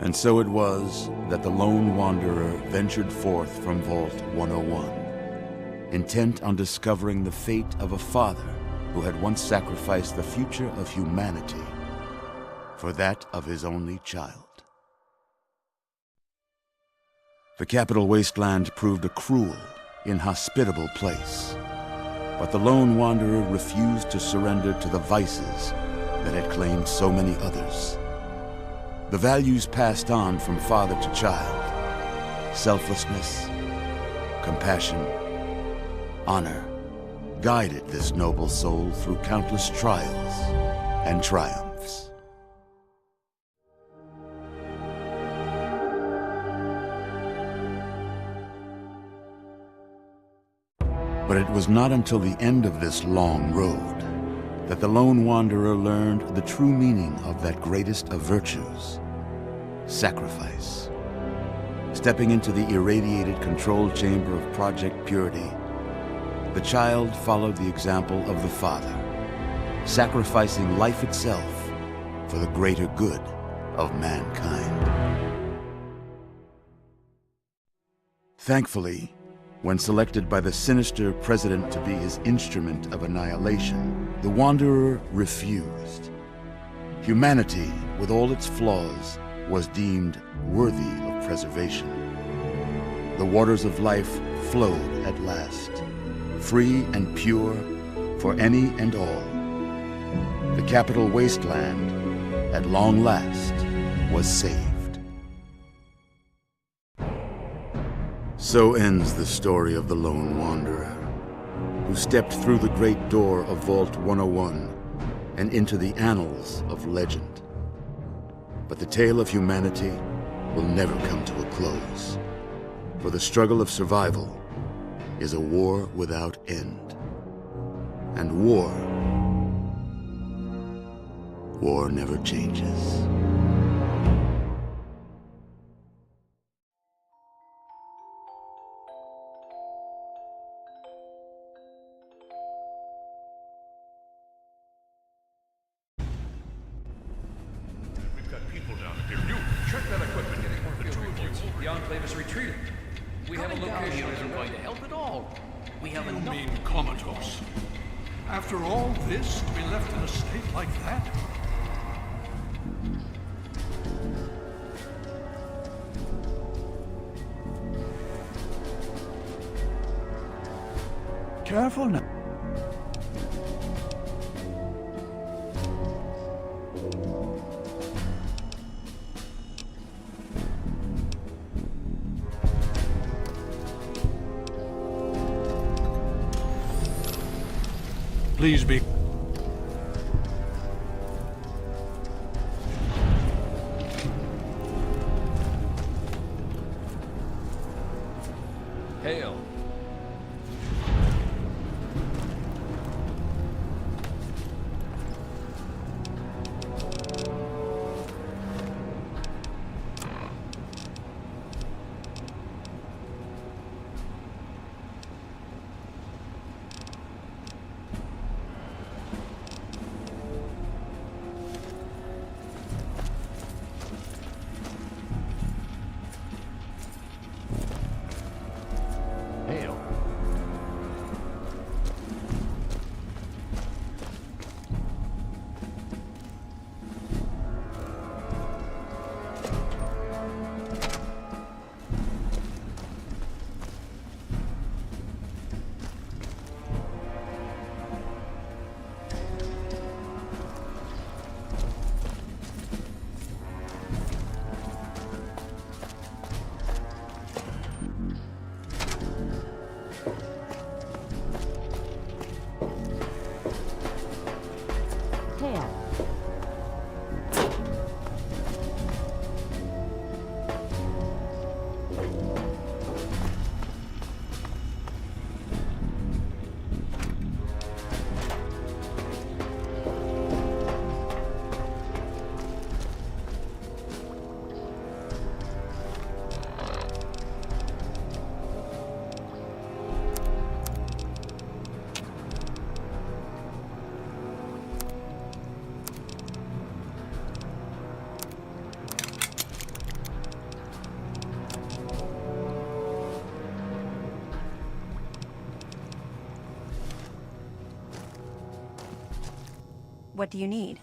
And so it was that the lone wanderer ventured forth from Vault 101, intent on discovering the fate of a father who had once sacrificed the future of humanity for that of his only child. The capital wasteland proved a cruel, inhospitable place, but the lone wanderer refused to surrender to the vices that had claimed so many others. The values passed on from father to child, selflessness, compassion, honor, guided this noble soul through countless trials and triumphs. But it was not until the end of this long road that the lone wanderer learned the true meaning of that greatest of virtues, sacrifice. Stepping into the irradiated control chamber of Project Purity, the child followed the example of the father, sacrificing life itself for the greater good of mankind. Thankfully, when selected by the sinister president to be his instrument of annihilation, the Wanderer refused. Humanity, with all its flaws, was deemed worthy of preservation. The waters of life flowed at last, free and pure for any and all. The capital wasteland, at long last, was saved. So ends the story of the lone wanderer, who stepped through the great door of Vault 101 and into the annals of legend. But the tale of humanity will never come to a close, for the struggle of survival is a war without end. And war never changes. The Enclave is retreating. We have a location that isn't going to help at all. We have enough. You mean comatose? After all this, to be left in a state like that? Careful now. Please be... Hail. What do you need?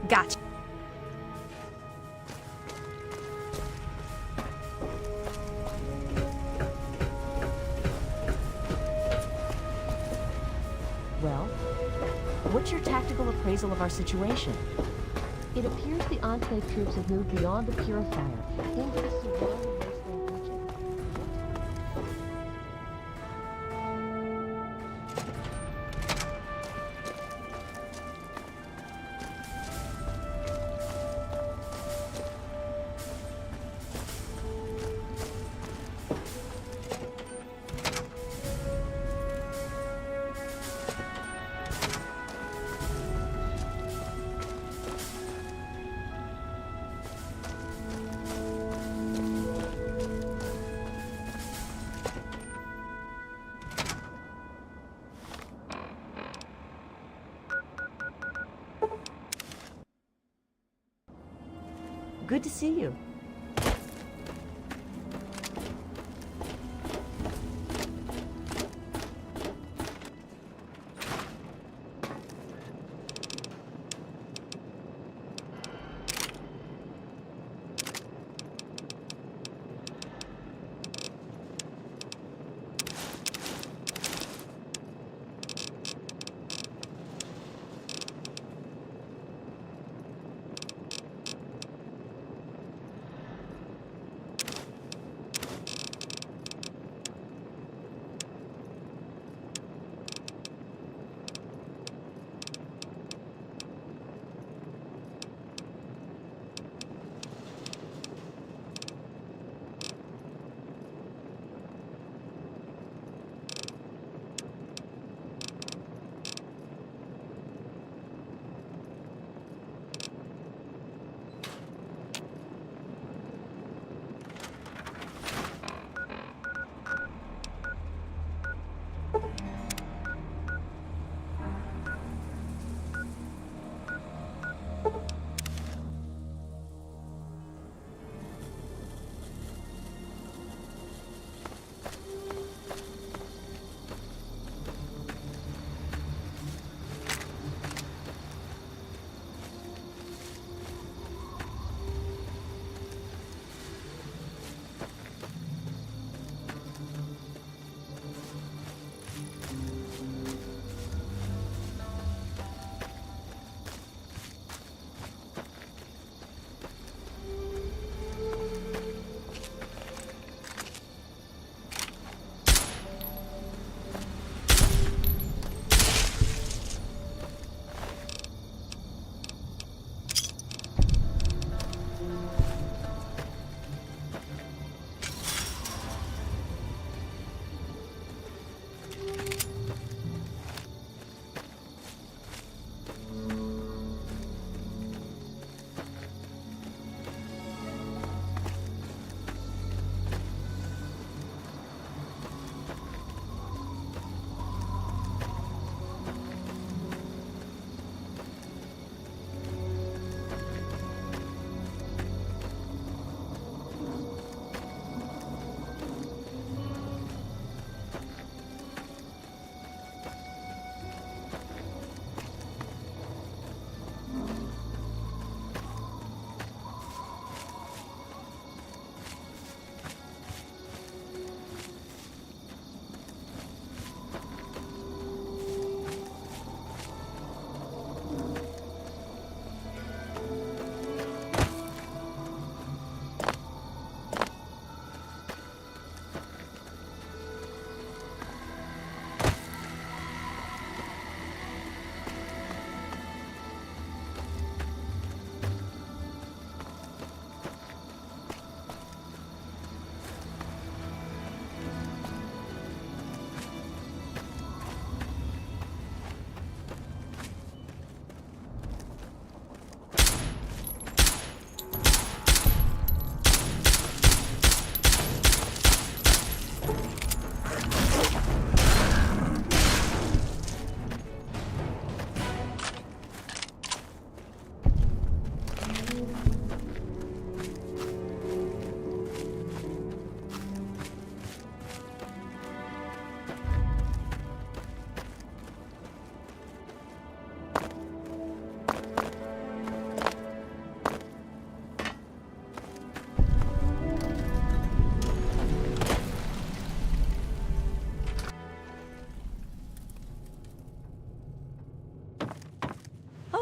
Gotcha. Well, what's your tactical appraisal of our situation? It appears the Enclave troops have moved beyond the Purifier into the surrounding wasteland region. Good to see you.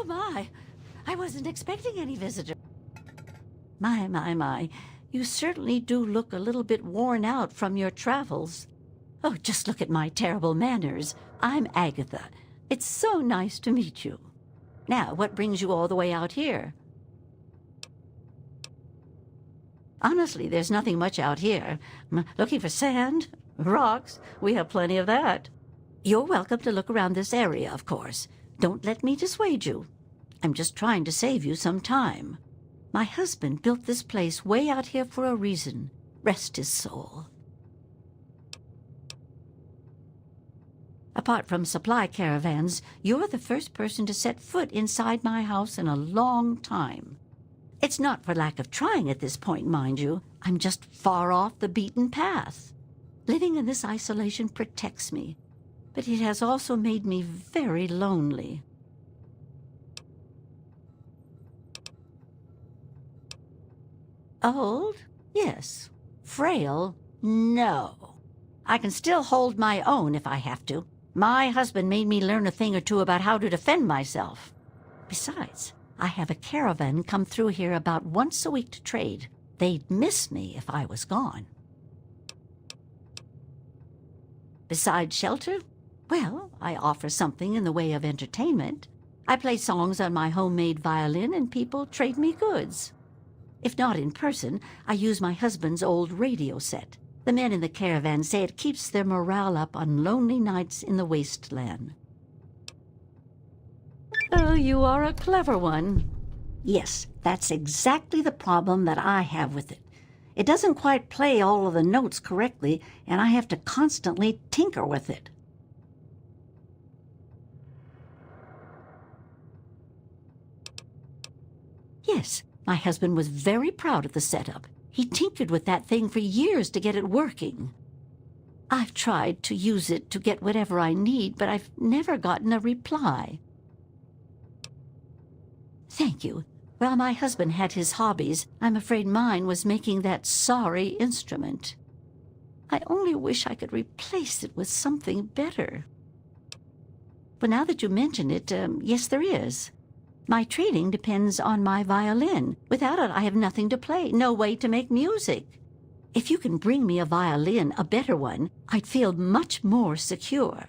Oh, my. I wasn't expecting any visitor. My. You certainly do look a little bit worn out from your travels. Oh, just look at my terrible manners. I'm Agatha. It's so nice to meet you. Now, what brings you all the way out here? Honestly, there's nothing much out here. Looking for sand? Rocks? We have plenty of that. You're welcome to look around this area, of course. Don't let me dissuade you. I'm just trying to save you some time. My husband built this place way out here for a reason. Rest his soul. Apart from supply caravans, you're the first person to set foot inside my house in a long time. It's not for lack of trying at this point, mind you. I'm just far off the beaten path. Living in this isolation protects me, but it has also made me very lonely. Old? Yes. Frail? No. I can still hold my own if I have to. My husband made me learn a thing or two about how to defend myself. Besides, I have a caravan come through here about once a week to trade. They'd miss me if I was gone. Besides shelter, well, I offer something in the way of entertainment. I play songs on my homemade violin and people trade me goods. If not in person, I use my husband's old radio set. The men in the caravan say it keeps their morale up on lonely nights in the wasteland. Oh, you are a clever one. Yes, that's exactly the problem that I have with it. It doesn't quite play all of the notes correctly, and I have to constantly tinker with it. Yes, my husband was very proud of the setup. He tinkered with that thing for years to get it working. I've tried to use it to get whatever I need, but I've never gotten a reply. Thank you. While my husband had his hobbies, I'm afraid mine was making that sorry instrument. I only wish I could replace it with something better. But now that you mention it, yes, there is. My trading depends on my violin. Without it, I have nothing to play, no way to make music. If you can bring me a violin, a better one, I'd feel much more secure.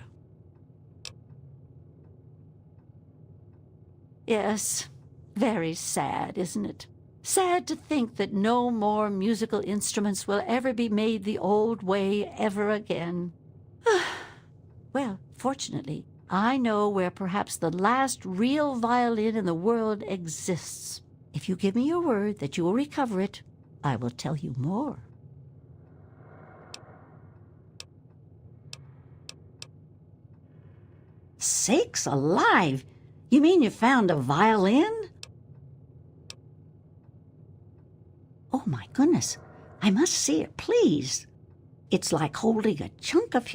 Yes, very sad, isn't it? Sad to think that no more musical instruments will ever be made the old way ever again. Well, fortunately, I know where perhaps the last real violin in the world exists. If you give me your word that you will recover it, I will tell you more. Sakes alive! You mean you found a violin? Oh, my goodness. I must see it, please. It's like holding a chunk of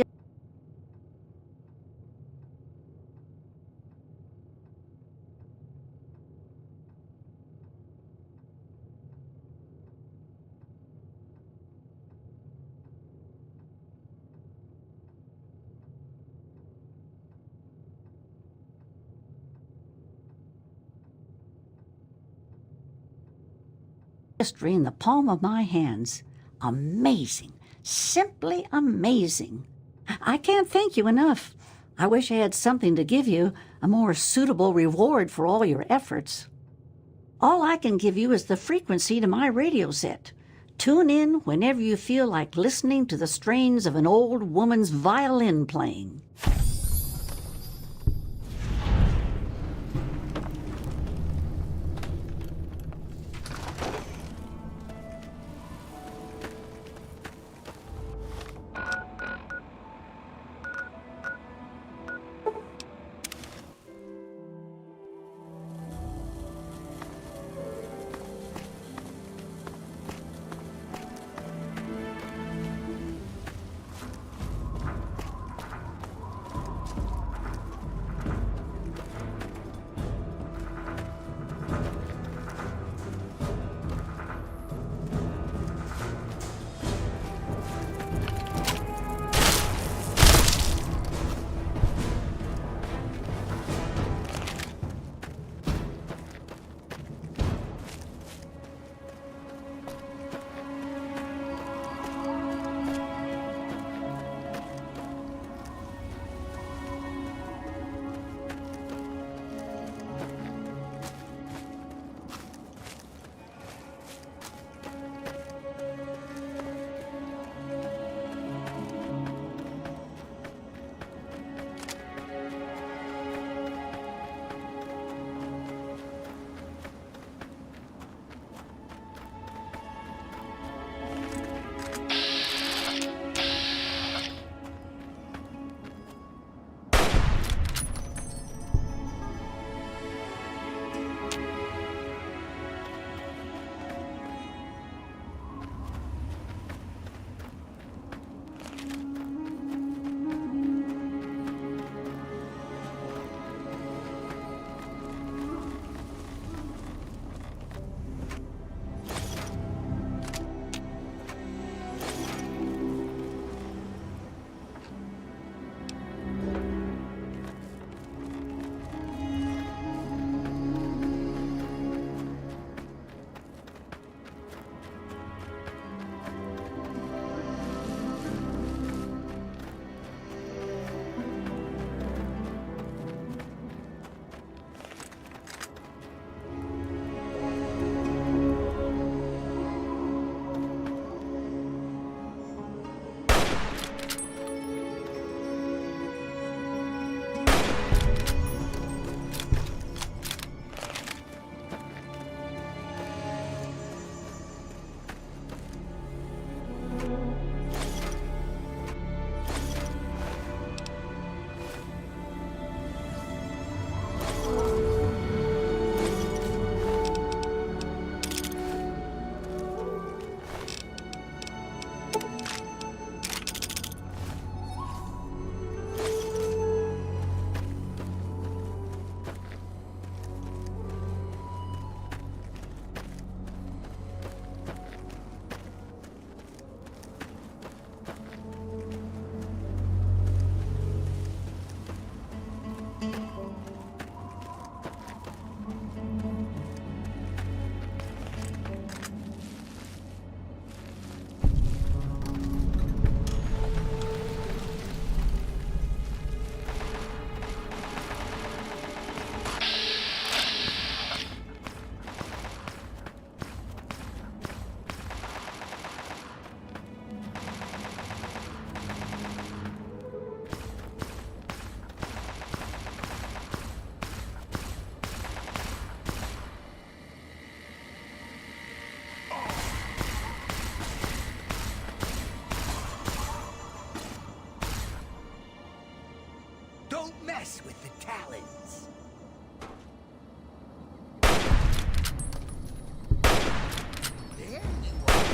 history in the palm of my hands. Amazing. Simply amazing. I can't thank you enough. I wish I had something to give you, a more suitable reward for all your efforts. All I can give you is the frequency to my radio set. Tune in whenever you feel like listening to the strains of an old woman's violin playing. mess with the talons. There you are.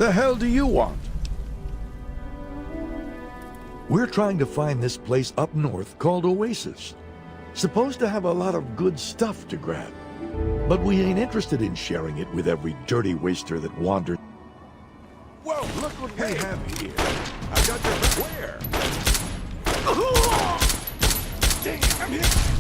The hell do you want? We're trying to find this place up north called Oasis. Supposed to have a lot of good stuff to grab. But we ain't interested in sharing it with every dirty waster that wanders. Whoa, look what we have here. I got your where? Damn, I'm hit.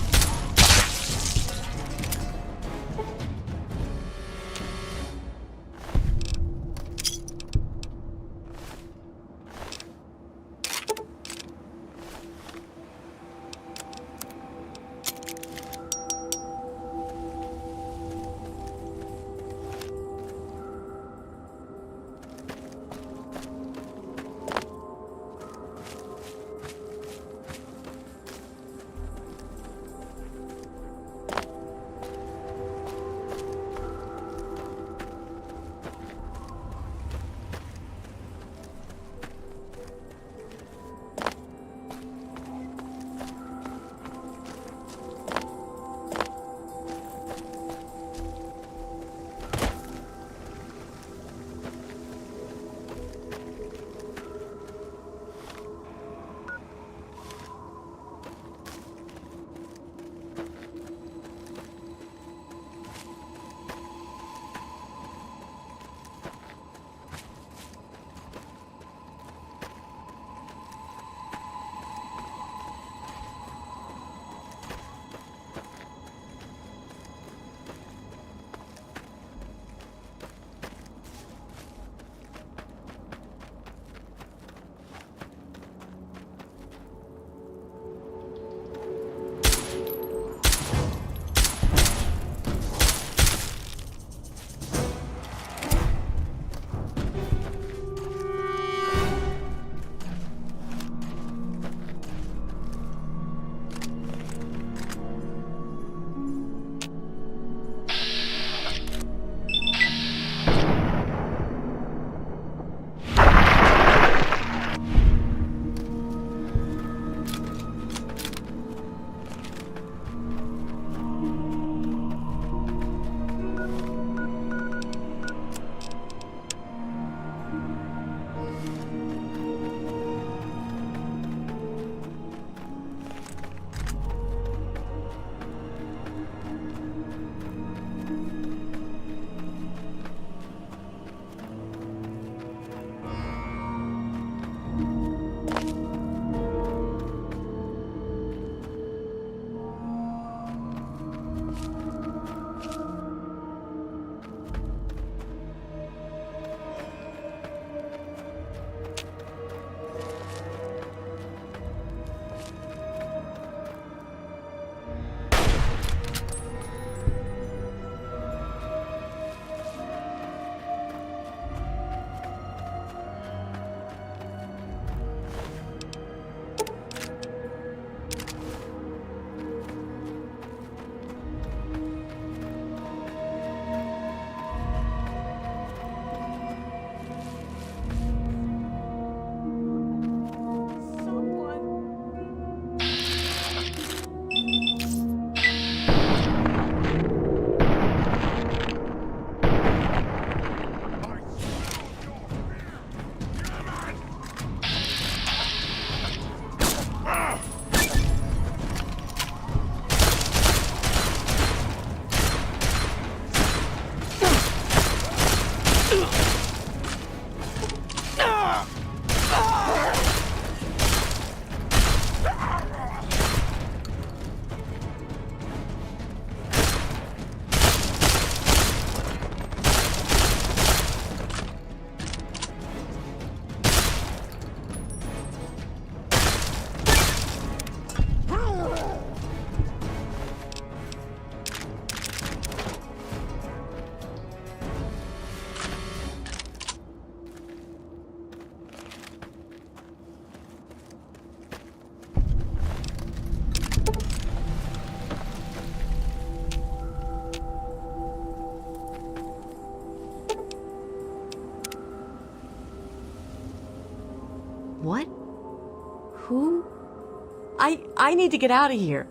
I need to get out of here.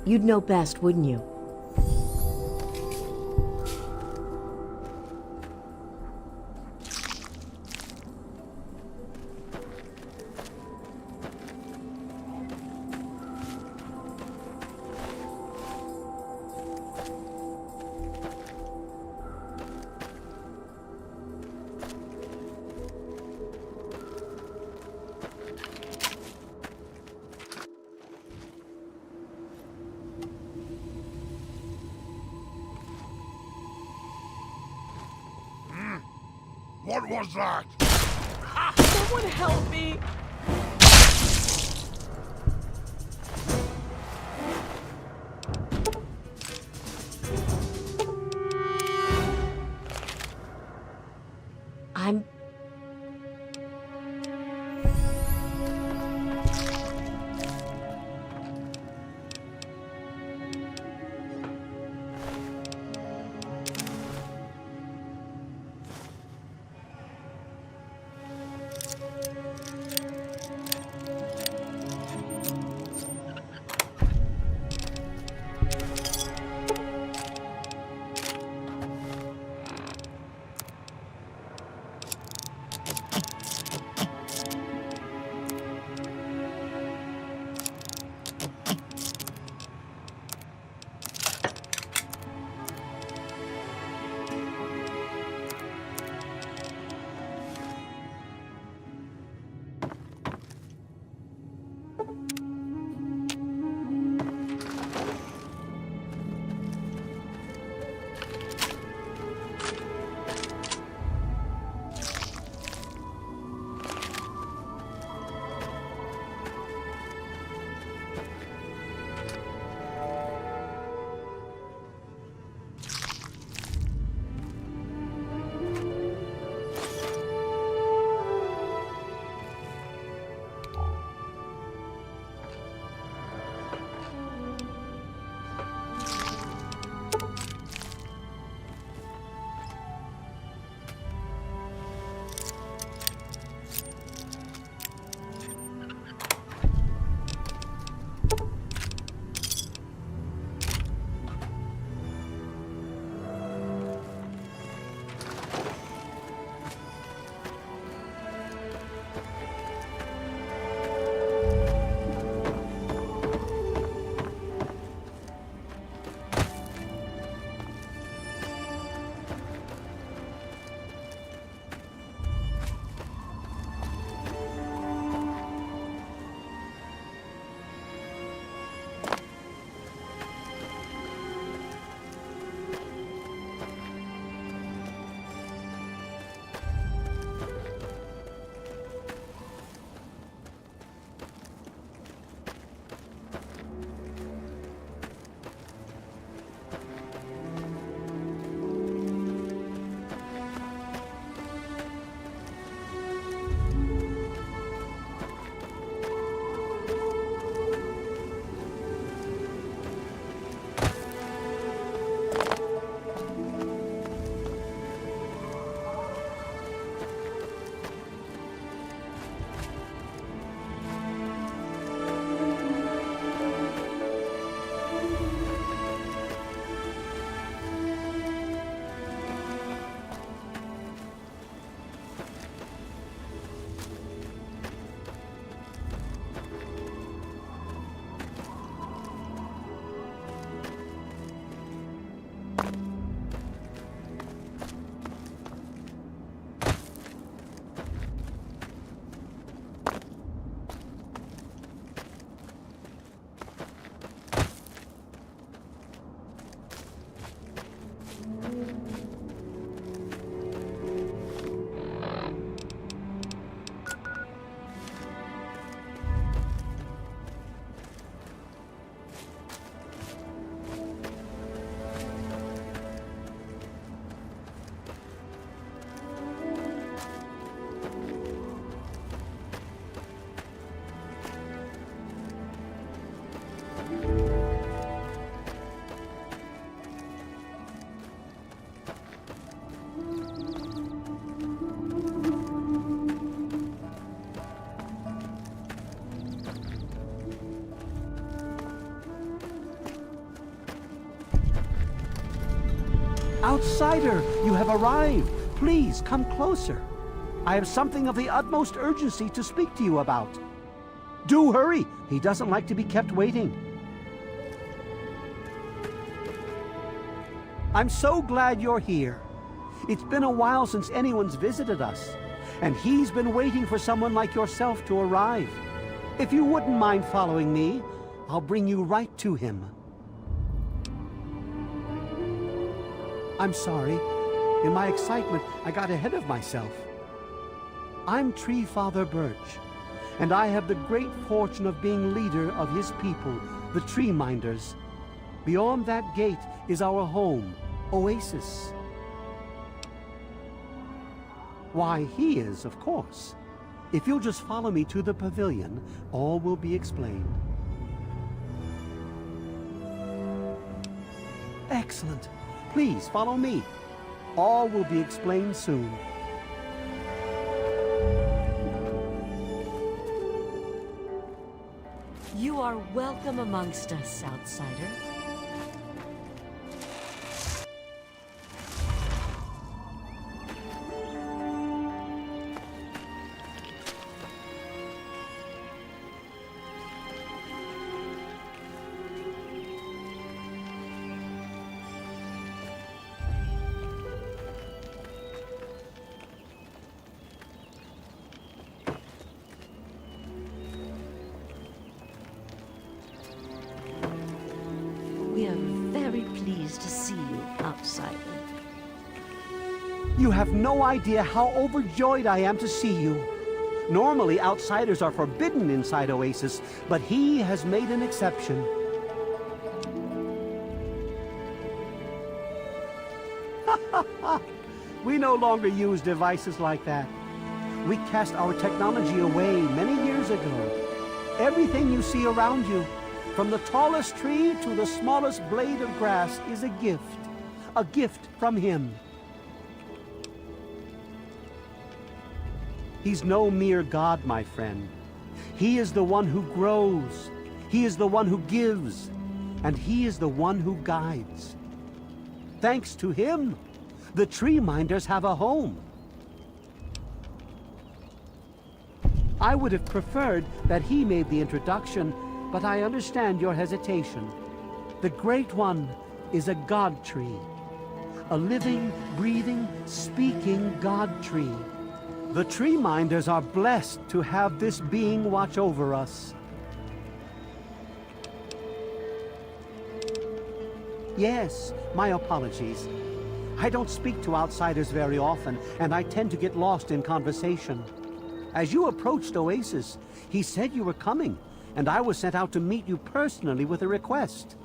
You'd know best, wouldn't you? What was that? Someone help me! I'm... Outsider, you have arrived. Please come closer. I have something of the utmost urgency to speak to you about. Do hurry. He doesn't like to be kept waiting. I'm so glad you're here. It's been a while since anyone's visited us, and he's been waiting for someone like yourself to arrive. If you wouldn't mind following me, I'll bring you right to him. I'm sorry. In my excitement, I got ahead of myself. I'm Tree Father Birch, and I have the great fortune of being leader of his people, the Tree Minders. Beyond that gate is our home, Oasis. Why, he is, of course. If you'll just follow me to the pavilion, all will be explained. Excellent. Please follow me. All will be explained soon. You are welcome amongst us, outsider. We are very pleased to see you, outsider. You have no idea how overjoyed I am to see you. Normally, outsiders are forbidden inside Oasis, but he has made an exception. We no longer use devices like that. We cast our technology away many years ago. Everything you see around you, from the tallest tree to the smallest blade of grass, is a gift from him. He's no mere god, my friend. He is the one who grows. He is the one who gives. And he is the one who guides. Thanks to him, the Tree Minders have a home. I would have preferred that he made the introduction, but I understand your hesitation. The Great One is a God tree. A living, breathing, speaking God tree. The Tree Minders are blessed to have this being watch over us. Yes, my apologies. I don't speak to outsiders very often, and I tend to get lost in conversation. As you approached Oasis, he said you were coming, and I was sent out to meet you personally with a request.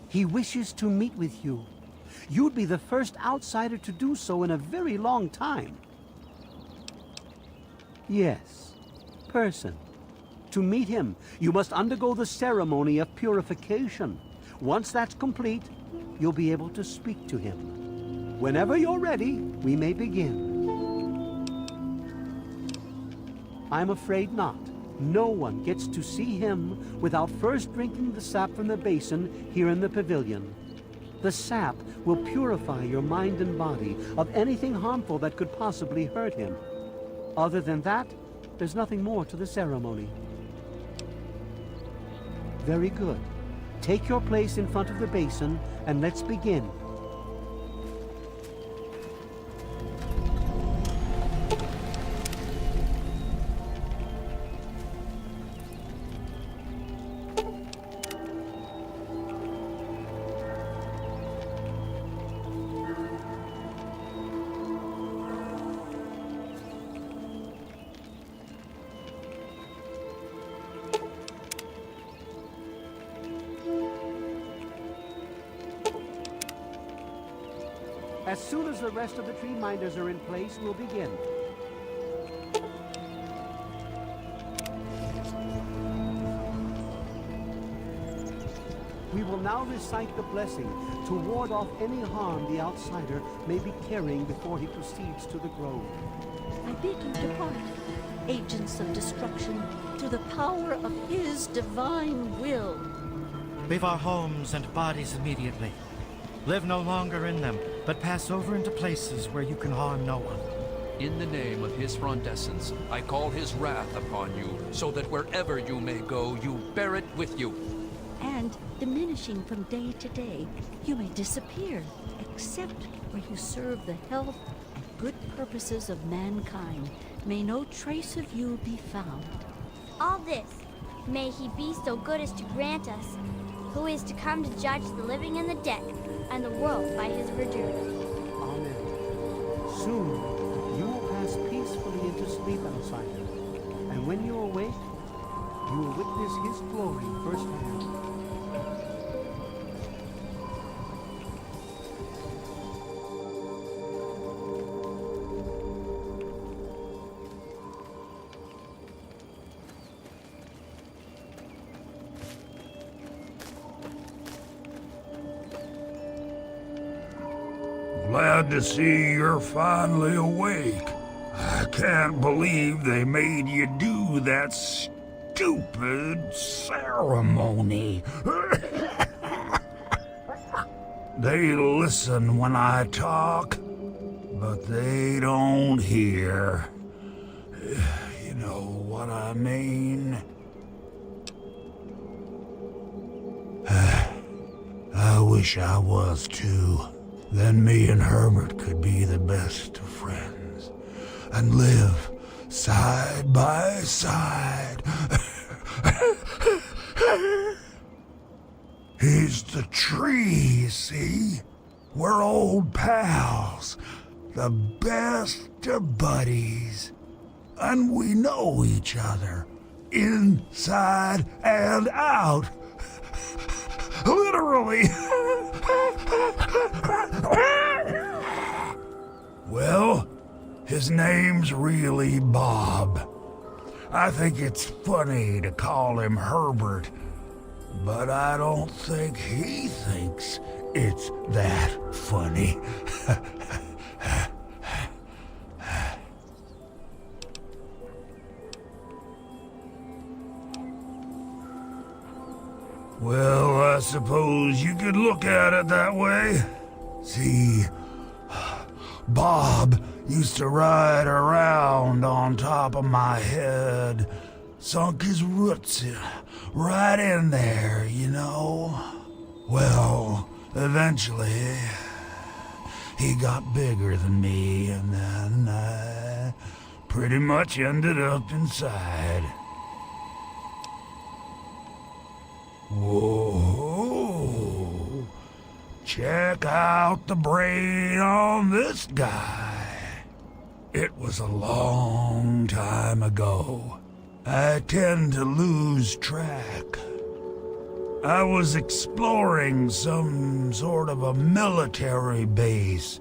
He wishes to meet with you. You'd be the first outsider to do so in a very long time. Yes, person. To meet him, you must undergo the ceremony of purification. Once that's complete, you'll be able to speak to him. Whenever you're ready, we may begin. I'm afraid not. No one gets to see him without first drinking the sap from the basin here in the pavilion. The sap will purify your mind and body of anything harmful that could possibly hurt him. Other than that, there's nothing more to the ceremony. Very good. Take your place in front of the basin, and let's begin. As soon as the rest of the Tree Minders are in place, we'll begin. We will now recite the blessing to ward off any harm the outsider may be carrying before he proceeds to the grove. I bid you depart, agents of destruction, to the power of his divine will. Leave our homes and bodies immediately. Live no longer in them, but pass over into places where you can harm no one. In the name of his frondescence, I call his wrath upon you, so that wherever you may go, you bear it with you. And, diminishing from day to day, you may disappear, except where you serve the health and good purposes of mankind. May no trace of you be found. All this, may he be so good as to grant us, who is to come to judge the living and the dead, and the world by his verdure. Amen. Soon, you will pass peacefully into sleep, outsider. And when you awake, you will witness his glory firsthand. Glad to see you're finally awake. I can't believe they made you do that stupid ceremony. They listen when I talk, but they don't hear. You know what I mean? I wish I was too. Then me and Herbert could be the best of friends and live side by side. He's the tree, see? We're old pals, the best of buddies. And we know each other, inside and out. Literally. Well, his name's really Bob. I think it's funny to call him Herbert, but I don't think he thinks it's that funny. Well, I suppose you could look at it that way. See, Bob used to ride around on top of my head, sunk his roots right in there, you know. Well, eventually, he got bigger than me, and then I pretty much ended up inside. Whoa! Check out the brain on this guy. It was a long time ago. I tend to lose track. I was exploring some sort of a military base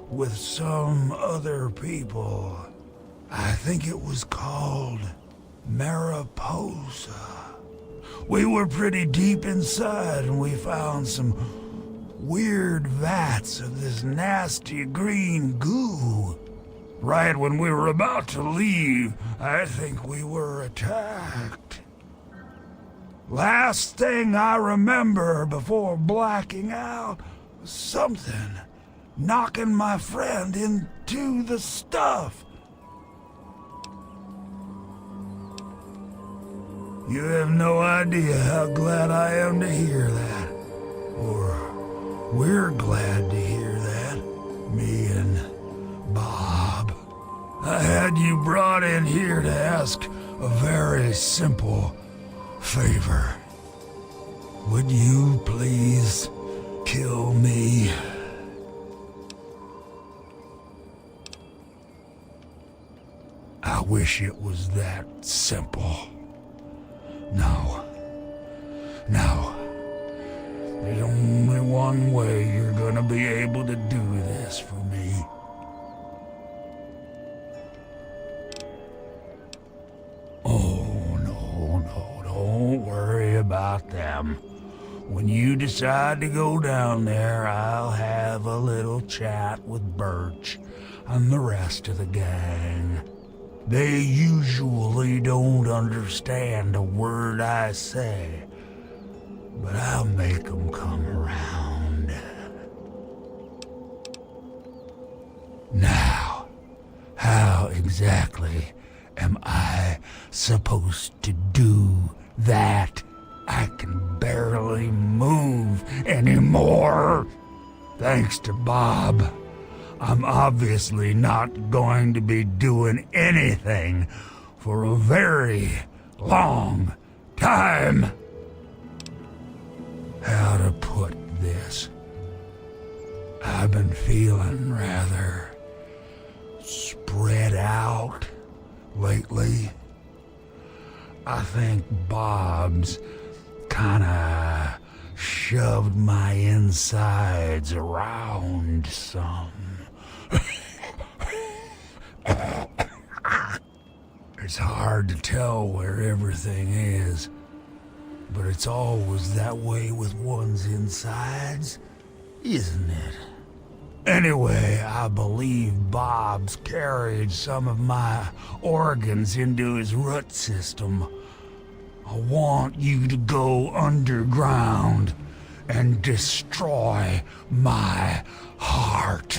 with some other people. I think it was called Mariposa. We were pretty deep inside and we found some weird vats of this nasty green goo. Right when we were about to leave, I think we were attacked. Last thing I remember before blacking out was something knocking my friend into the stuff. You have no idea how glad I am to hear that. Or we're glad to hear that. Me and Bob. I had you brought in here to ask a very simple favor. Would you please kill me? I wish it was that simple. No. There's only one way you're gonna be able to do this for me. Oh, no, don't worry about them. When you decide to go down there, I'll have a little chat with Birch and the rest of the gang. They usually don't understand a word I say, but I'll make them come around. Now, how exactly am I supposed to do that? I can barely move anymore. Thanks to Bob, I'm obviously not going to be doing anything for a very long time. How to put this? I've been feeling rather spread out lately. I think Bob's kinda shoved my insides around some. It's hard to tell where everything is, but it's always that way with one's insides, isn't it? Anyway, I believe Bob's carried some of my organs into his root system. I want you to go underground and destroy my heart.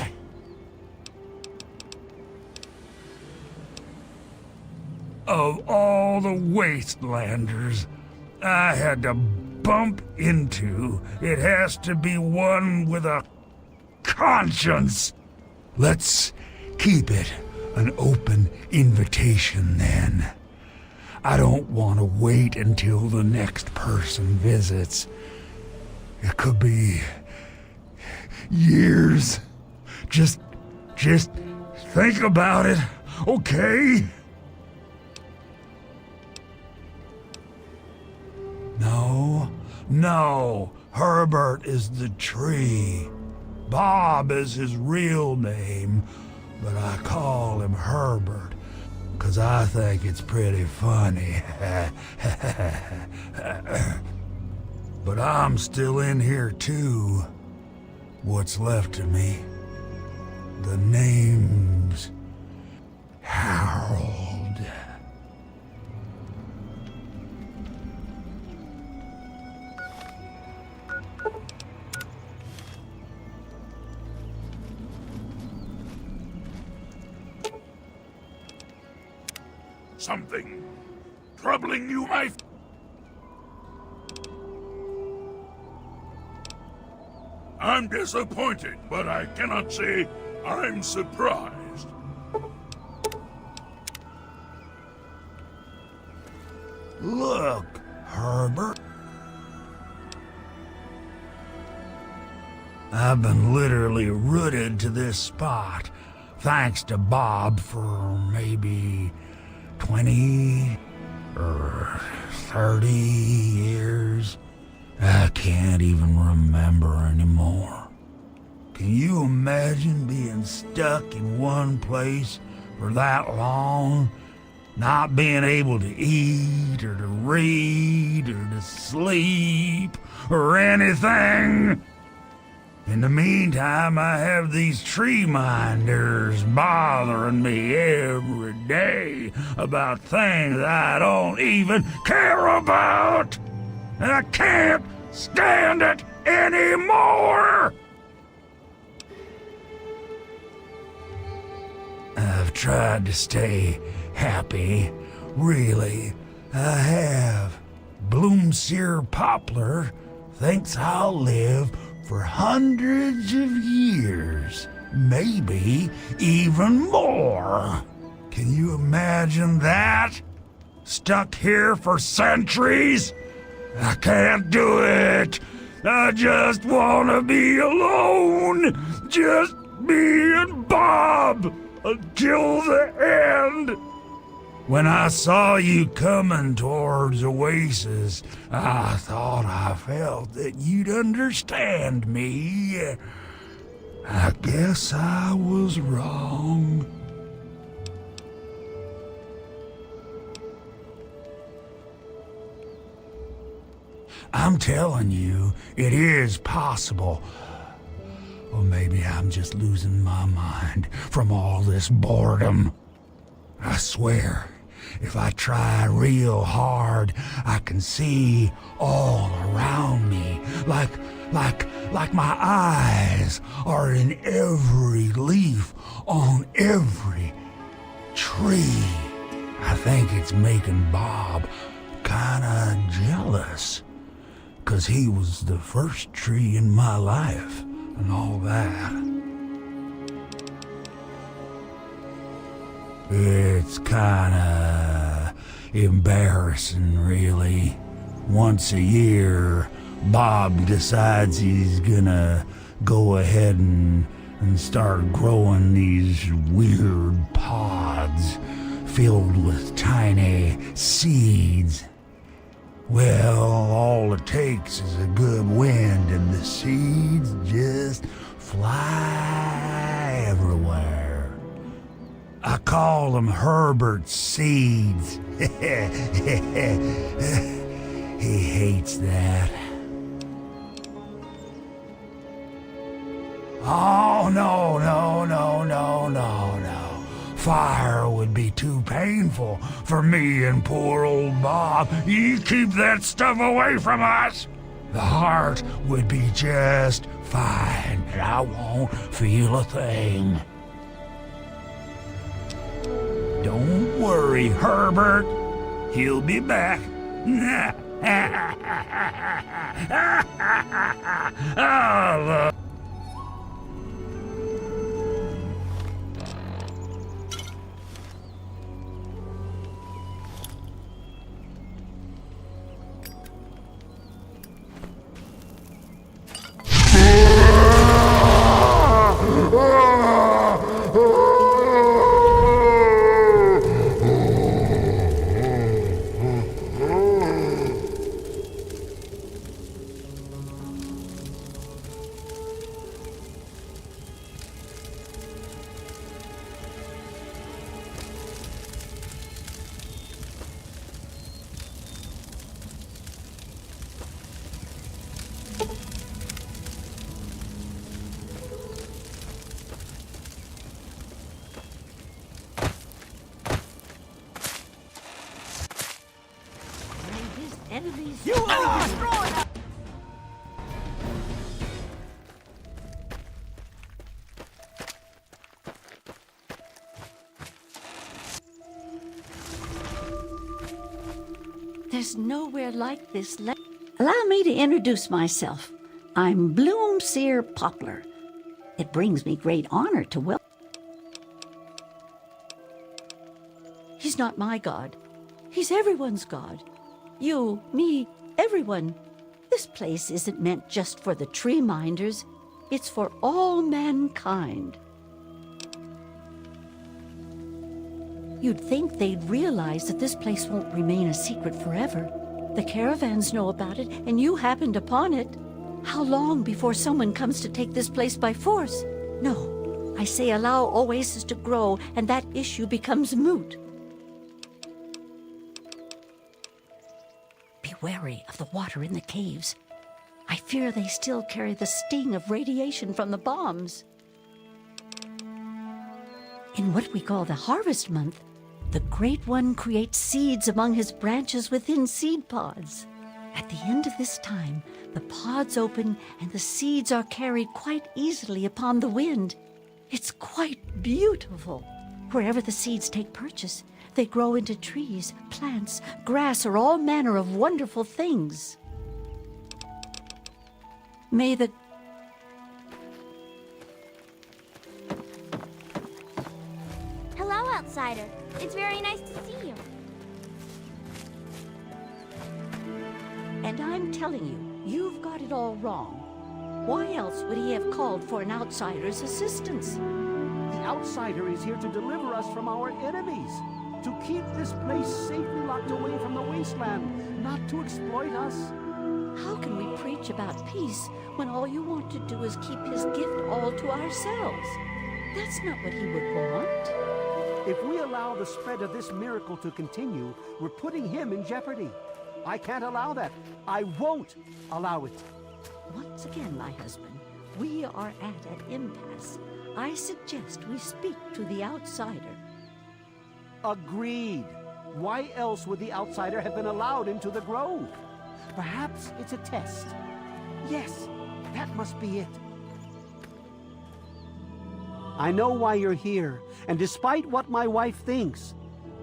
Of all the wastelanders I had to bump into, it has to be one with a conscience. Let's keep it an open invitation then. I don't want to wait until the next person visits. It could be years. Just think about it, okay? No, Herbert is the tree. Bob is his real name, but I call him Herbert, 'cause I think it's pretty funny. But I'm still in here too. What's left of me? The name's Harold. Something troubling you, my... I'm disappointed, but I cannot say I'm surprised. Look, Herbert. I've been literally rooted to this spot, thanks to Bob, for maybe 20 or 30 years. I can't even remember anymore. Can you imagine being stuck in one place for that long? Not being able to eat, or to read, or to sleep, or anything? In the meantime, I have these tree minders bothering me every day about things I don't even care about. And I can't stand it anymore! I've tried to stay happy, really, I have. Bloomseer Poplar thinks I'll live for hundreds of years, maybe even more. Can you imagine that? Stuck here for centuries? I can't do it. I just want to be alone. Just me and Bob until the end. When I saw you coming towards Oasis, I thought I felt that you'd understand me. I guess I was wrong. I'm telling you, it is possible. Or maybe I'm just losing my mind from all this boredom. I swear, If I try real hard, I can see all around me, like my eyes are in every leaf on every tree. I think it's making Bob kinda jealous, 'cause he was the first tree in my life and all that. It's kinda embarrassing, really. Once a year, Bob decides he's gonna go ahead and start growing these weird pods filled with tiny seeds. Well, all it takes is a good wind and the seeds just fly everywhere. I call them Herbert's seeds. He hates that. Oh, no. Fire would be too painful for me and poor old Bob. You keep that stuff away from us. The heart would be just fine, and I won't feel a thing. Don't worry, Herbert. He'll be back. Oh, You are destroyed! There's nowhere like this. Allow me to introduce myself. I'm Bloomseer Poplar. It brings me great honor to welcome. He's not my god. He's everyone's god. You, me, everyone. This place isn't meant just for the tree minders. It's for all mankind. You'd think they'd realize that this place won't remain a secret forever. The caravans know about it, and you happened upon it. How long before someone comes to take this place by force? No, I say allow Oasis to grow, and that issue becomes moot. Be wary of the water in the caves. I fear they still carry the sting of radiation from the bombs. In what we call the harvest month, the Great One creates seeds among his branches within seed pods. At the end of this time, the pods open and the seeds are carried quite easily upon the wind. It's quite beautiful. Wherever the seeds take purchase, they grow into trees, plants, grass, or all manner of wonderful things. May the... Hello, outsider. It's very nice to see you. And I'm telling you, you've got it all wrong. Why else would he have called for an outsider's assistance? The outsider is here to deliver us from our enemies, to keep this place safely locked away from the wasteland, not to exploit us. How can we preach about peace when all you want to do is keep his gift all to ourselves? That's not what he would want. If we allow the spread of this miracle to continue, we're putting him in jeopardy. I can't allow that. I won't allow it. Once again, my husband, we are at an impasse. I suggest we speak to the outsider. Agreed. Why else would the outsider have been allowed into the grove? Perhaps it's a test. Yes, that must be it. I know why you're here, and despite what my wife thinks,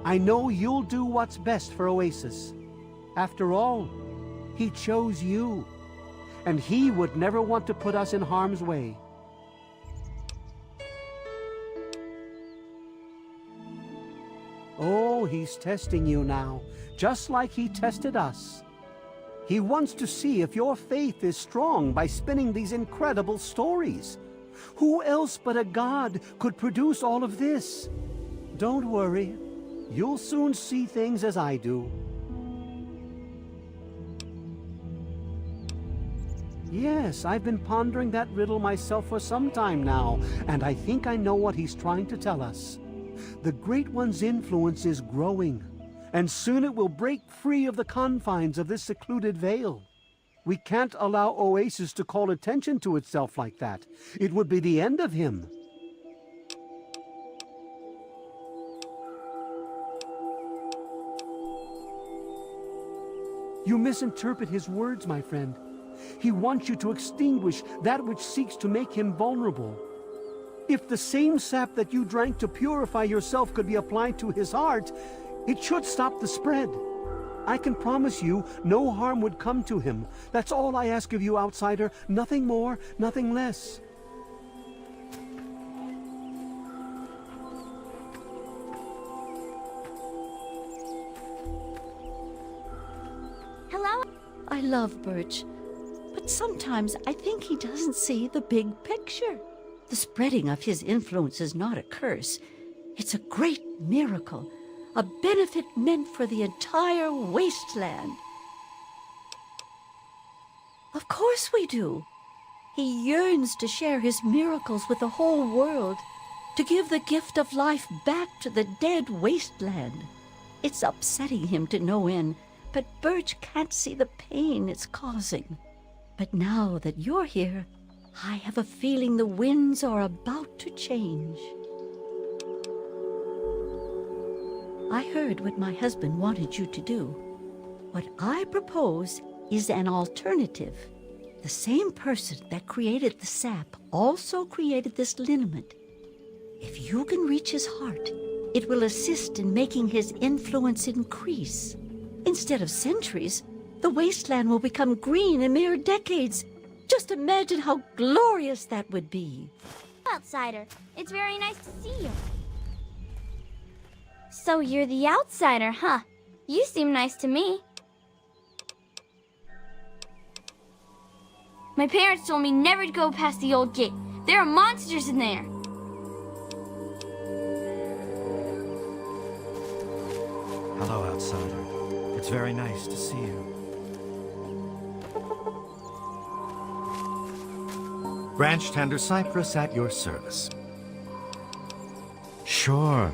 I know you'll do what's best for Oasis. After all, he chose you, and he would never want to put us in harm's way. Oh, he's testing you now, just like he tested us. He wants to see if your faith is strong by spinning these incredible stories. Who else but a god could produce all of this? Don't worry. You'll soon see things as I do. Yes, I've been pondering that riddle myself for some time now, and I think I know what he's trying to tell us. The Great One's influence is growing, and soon it will break free of the confines of this secluded vale. We can't allow Oasis to call attention to itself like that. It would be the end of him. You misinterpret his words, my friend. He wants you to extinguish that which seeks to make him vulnerable. If the same sap that you drank to purify yourself could be applied to his heart, it should stop the spread. I can promise you no harm would come to him. That's all I ask of you, outsider. Nothing more, nothing less. Hello? I love Birch, but sometimes I think he doesn't see the big picture. The spreading of his influence is not a curse. It's a great miracle, a benefit meant for the entire wasteland. Of course we do. He yearns to share his miracles with the whole world, to give the gift of life back to the dead wasteland. It's upsetting him to no end, but Birch can't see the pain it's causing. But now that you're here, I have a feeling the winds are about to change. I heard what my husband wanted you to do. What I propose is an alternative. The same person that created the sap also created this liniment. If you can reach his heart, it will assist in making his influence increase. Instead of centuries, the wasteland will become green in mere decades. Just imagine how glorious that would be. Outsider, it's very nice to see you. So you're the outsider, huh? You seem nice to me. My parents told me never to go past the old gate. There are monsters in there. Hello, outsider. It's very nice to see you. Branch Tender Cypress at your service. Sure.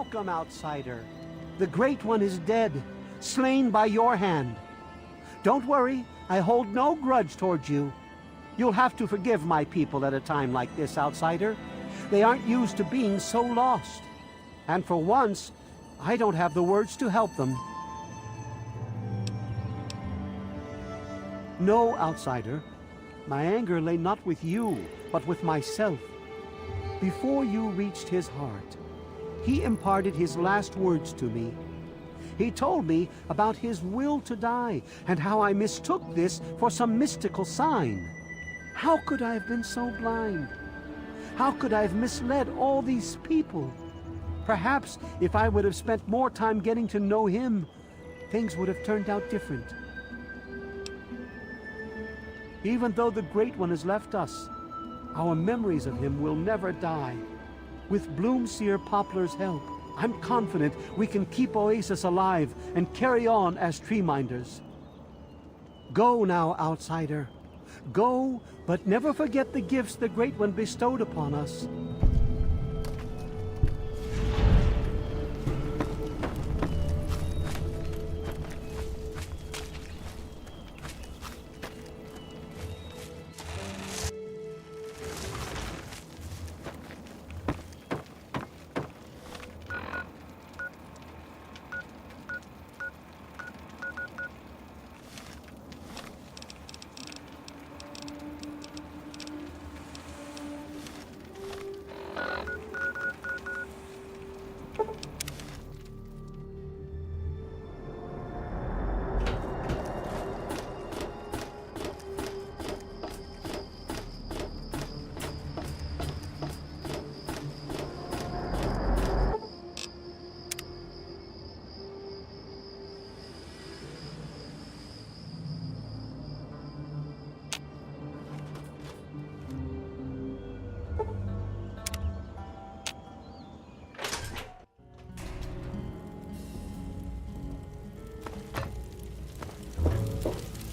Welcome, outsider. The Great One is dead, slain by your hand. Don't worry, I hold no grudge towards you. You'll have to forgive my people at a time like this, outsider. They aren't used to being so lost. And for once, I don't have the words to help them. No, outsider. My anger lay not with you, but with myself. Before you reached his heart, he imparted his last words to me. He told me about his will to die, and how I mistook this for some mystical sign. How could I have been so blind? How could I have misled all these people? Perhaps if I would have spent more time getting to know him, things would have turned out different. Even though the Great One has left us, our memories of him will never die. With Bloomseer Poplar's help, I'm confident we can keep Oasis alive and carry on as tree-minders. Go now, outsider. Go, but never forget the gifts the Great One bestowed upon us.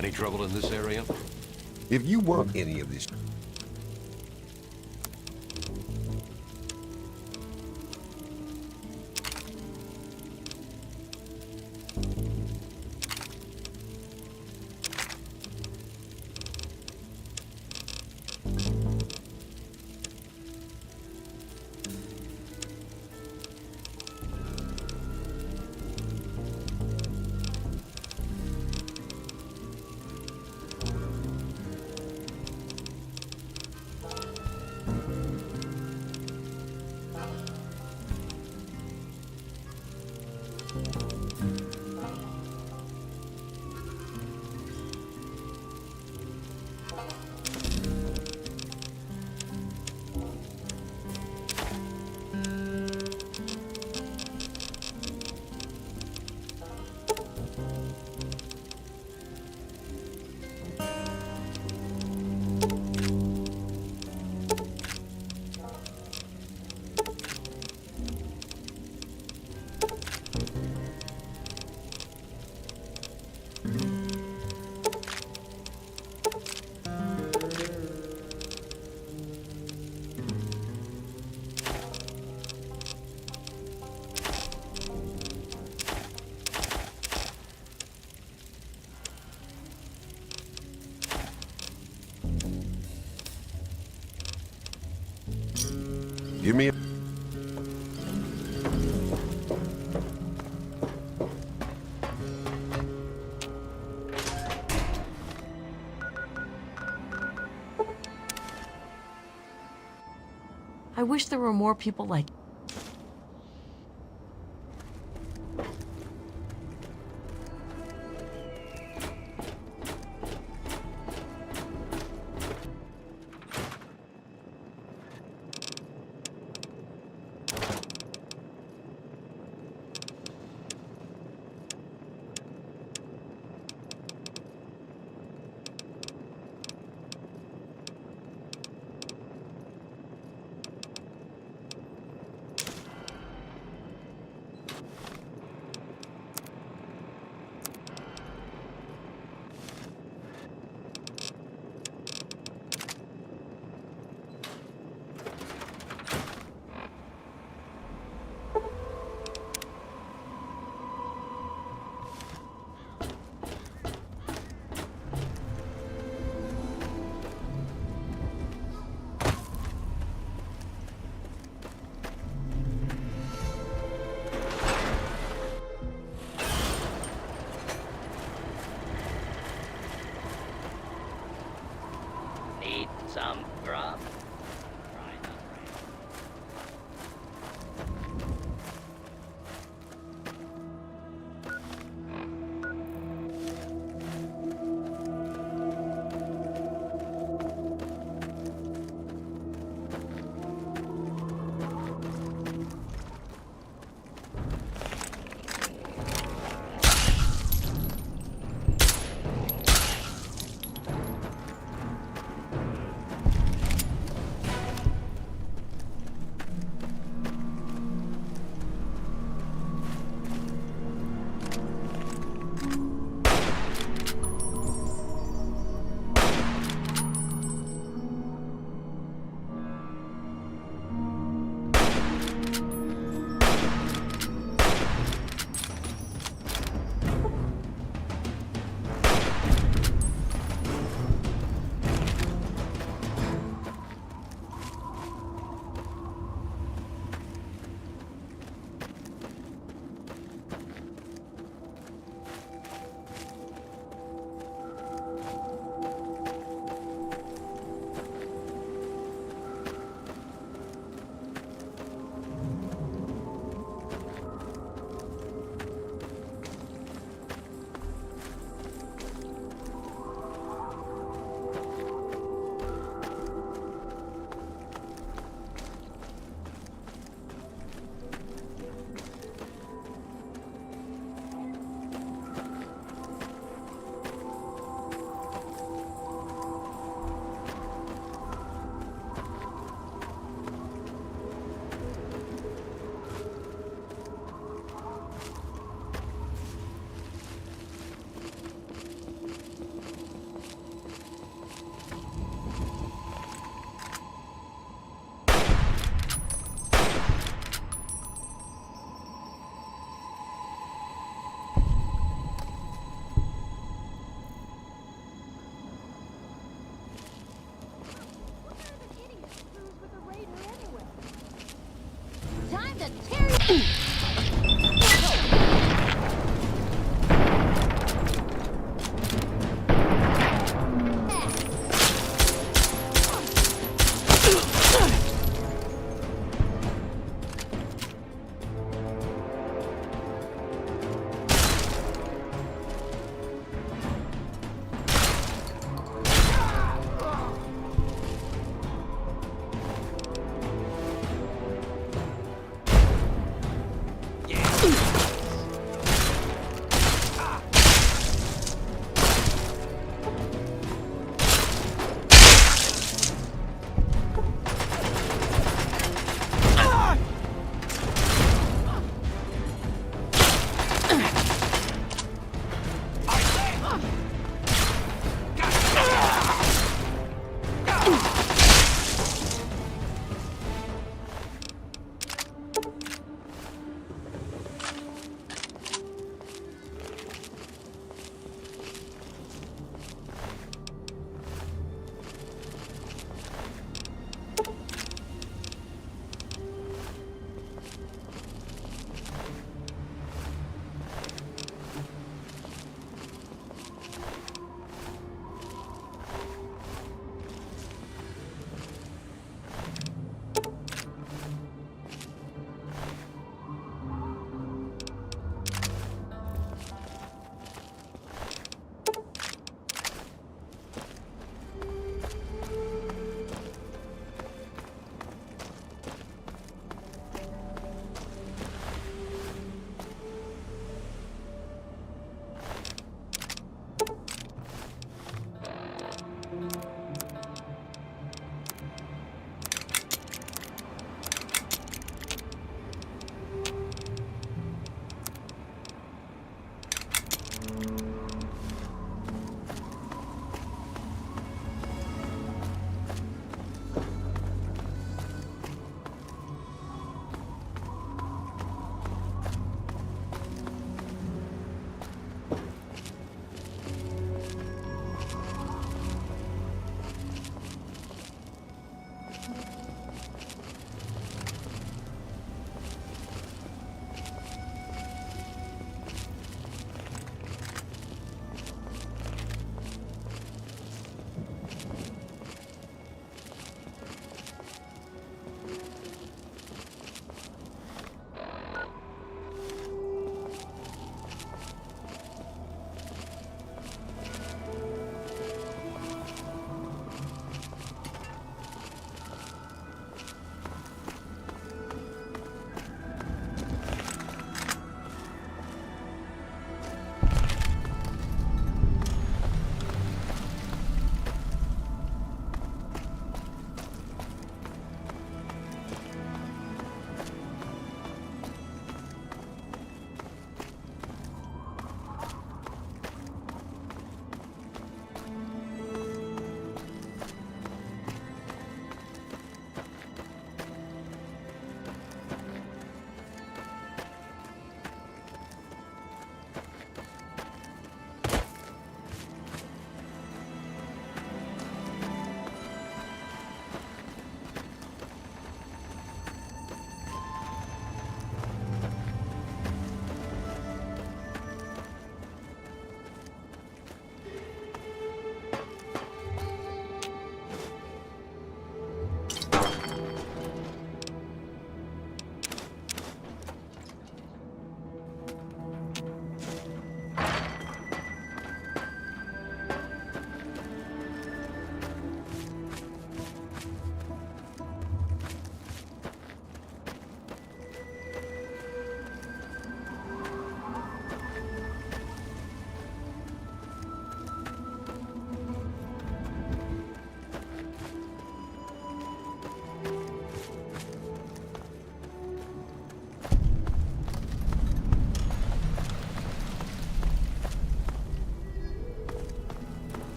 Any trouble in this area? If you want any of this... Give me a... I wish there were more people like you. to tear you.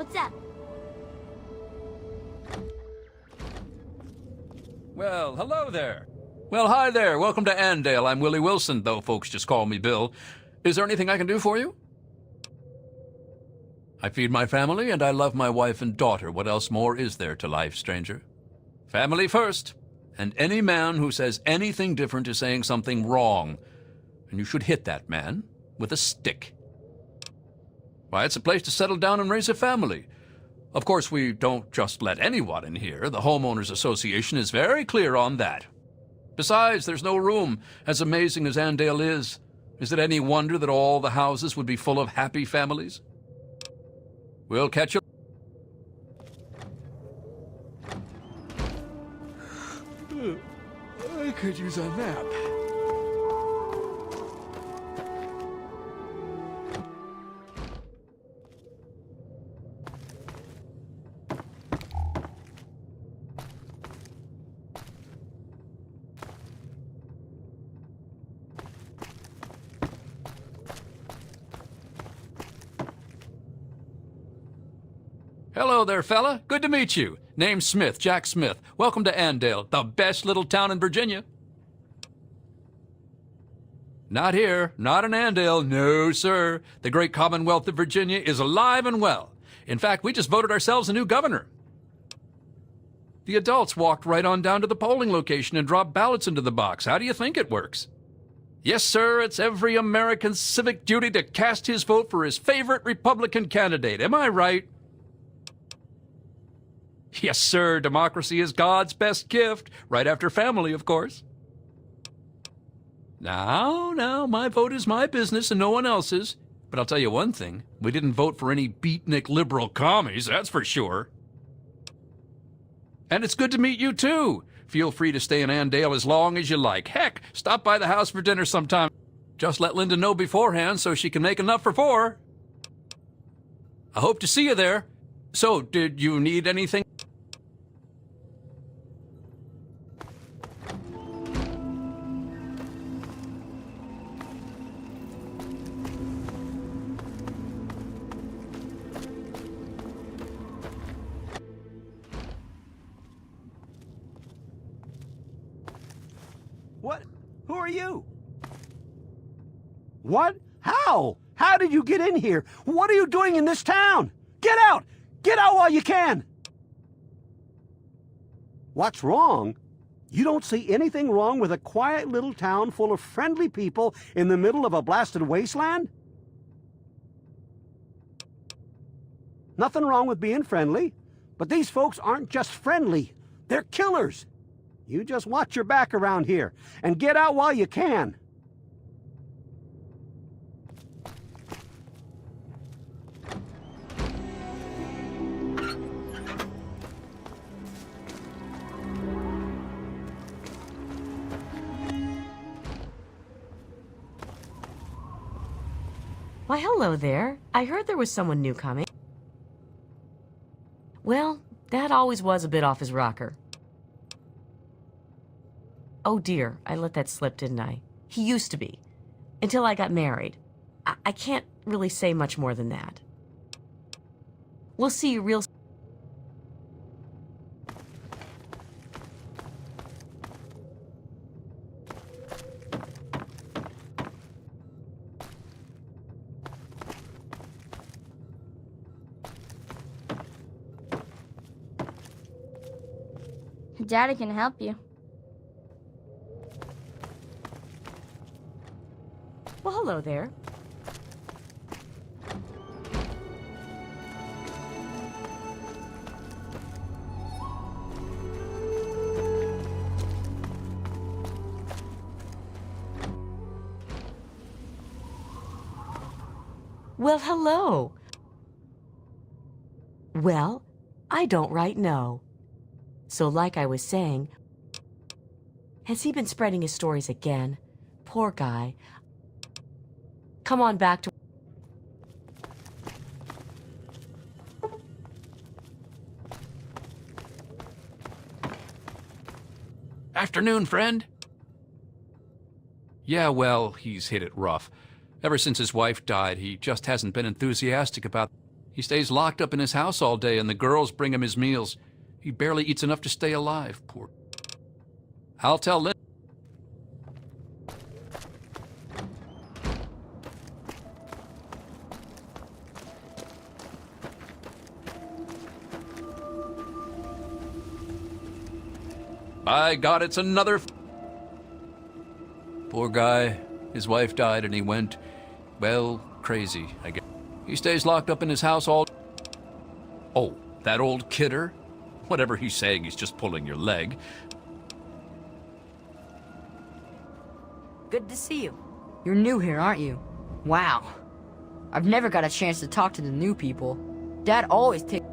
What's up? Well, hello there. Well, hi there. Welcome to Andale. I'm Willie Wilson, though folks just call me Bill. Is there anything I can do for you? I feed my family, and I love my wife and daughter. What else more is there to life, stranger? Family first, and any man who says anything different is saying something wrong. And you should hit that man with a stick. Why, it's a place to settle down and raise a family. Of course, we don't just let anyone in here. The Homeowners Association is very clear on that. Besides, there's no room. As amazing as Andale is it any wonder that all the houses would be full of happy families? We'll catch you. I could use a nap. Hello there, fella. Good to meet you. Name's Smith, Jack Smith. Welcome to Andale, the best little town in Virginia. Not here, not in Andale, no, sir. The great Commonwealth of Virginia is alive and well. In fact, we just voted ourselves a new governor. The adults walked right on down to the polling location and dropped ballots into the box. How do you think it works? Yes, sir, it's every American's civic duty to cast his vote for his favorite Republican candidate. Am I right? Yes, sir, democracy is God's best gift, right after family, of course. Now, my vote is my business and no one else's. But I'll tell you one thing, we didn't vote for any beatnik liberal commies, that's for sure. And it's good to meet you, too. Feel free to stay in Andale as long as you like. Heck, stop by the house for dinner sometime. Just let Linda know beforehand so she can make enough for 4. I hope to see you there. So, did you need anything? What? Who are you? What? How? How did you get in here? What are you doing in this town? Get out! Get out while you can! What's wrong? You don't see anything wrong with a quiet little town full of friendly people in the middle of a blasted wasteland? Nothing wrong with being friendly, but these folks aren't just friendly. They're killers. You just watch your back around here and get out while you can. Why, hello there. I heard there was someone new coming. Well, Dad always was a bit off his rocker. Oh dear, I let that slip, didn't I? He used to be. Until I got married. I can't really say much more than that. We'll see you real soon. Daddy can help you. Well, hello there. Well, hello. Well, I don't right know. So like I was saying, has he been spreading his stories again? Poor guy. Come on back to... Afternoon, friend. Yeah, well, he's hit it rough. Ever since his wife died, he just hasn't been enthusiastic about... He stays locked up in his house all day, and the girls bring him his meals. He barely eats enough to stay alive, poor... I'll tell Lynn. By God, it's another... Poor guy. His wife died and he went, well, crazy, I guess. He stays locked up in his house all... Oh, that old kidder? Whatever he's saying, he's just pulling your leg. Good to see you. You're new here, aren't you? Wow. I've never got a chance to talk to the new people. Dad always takes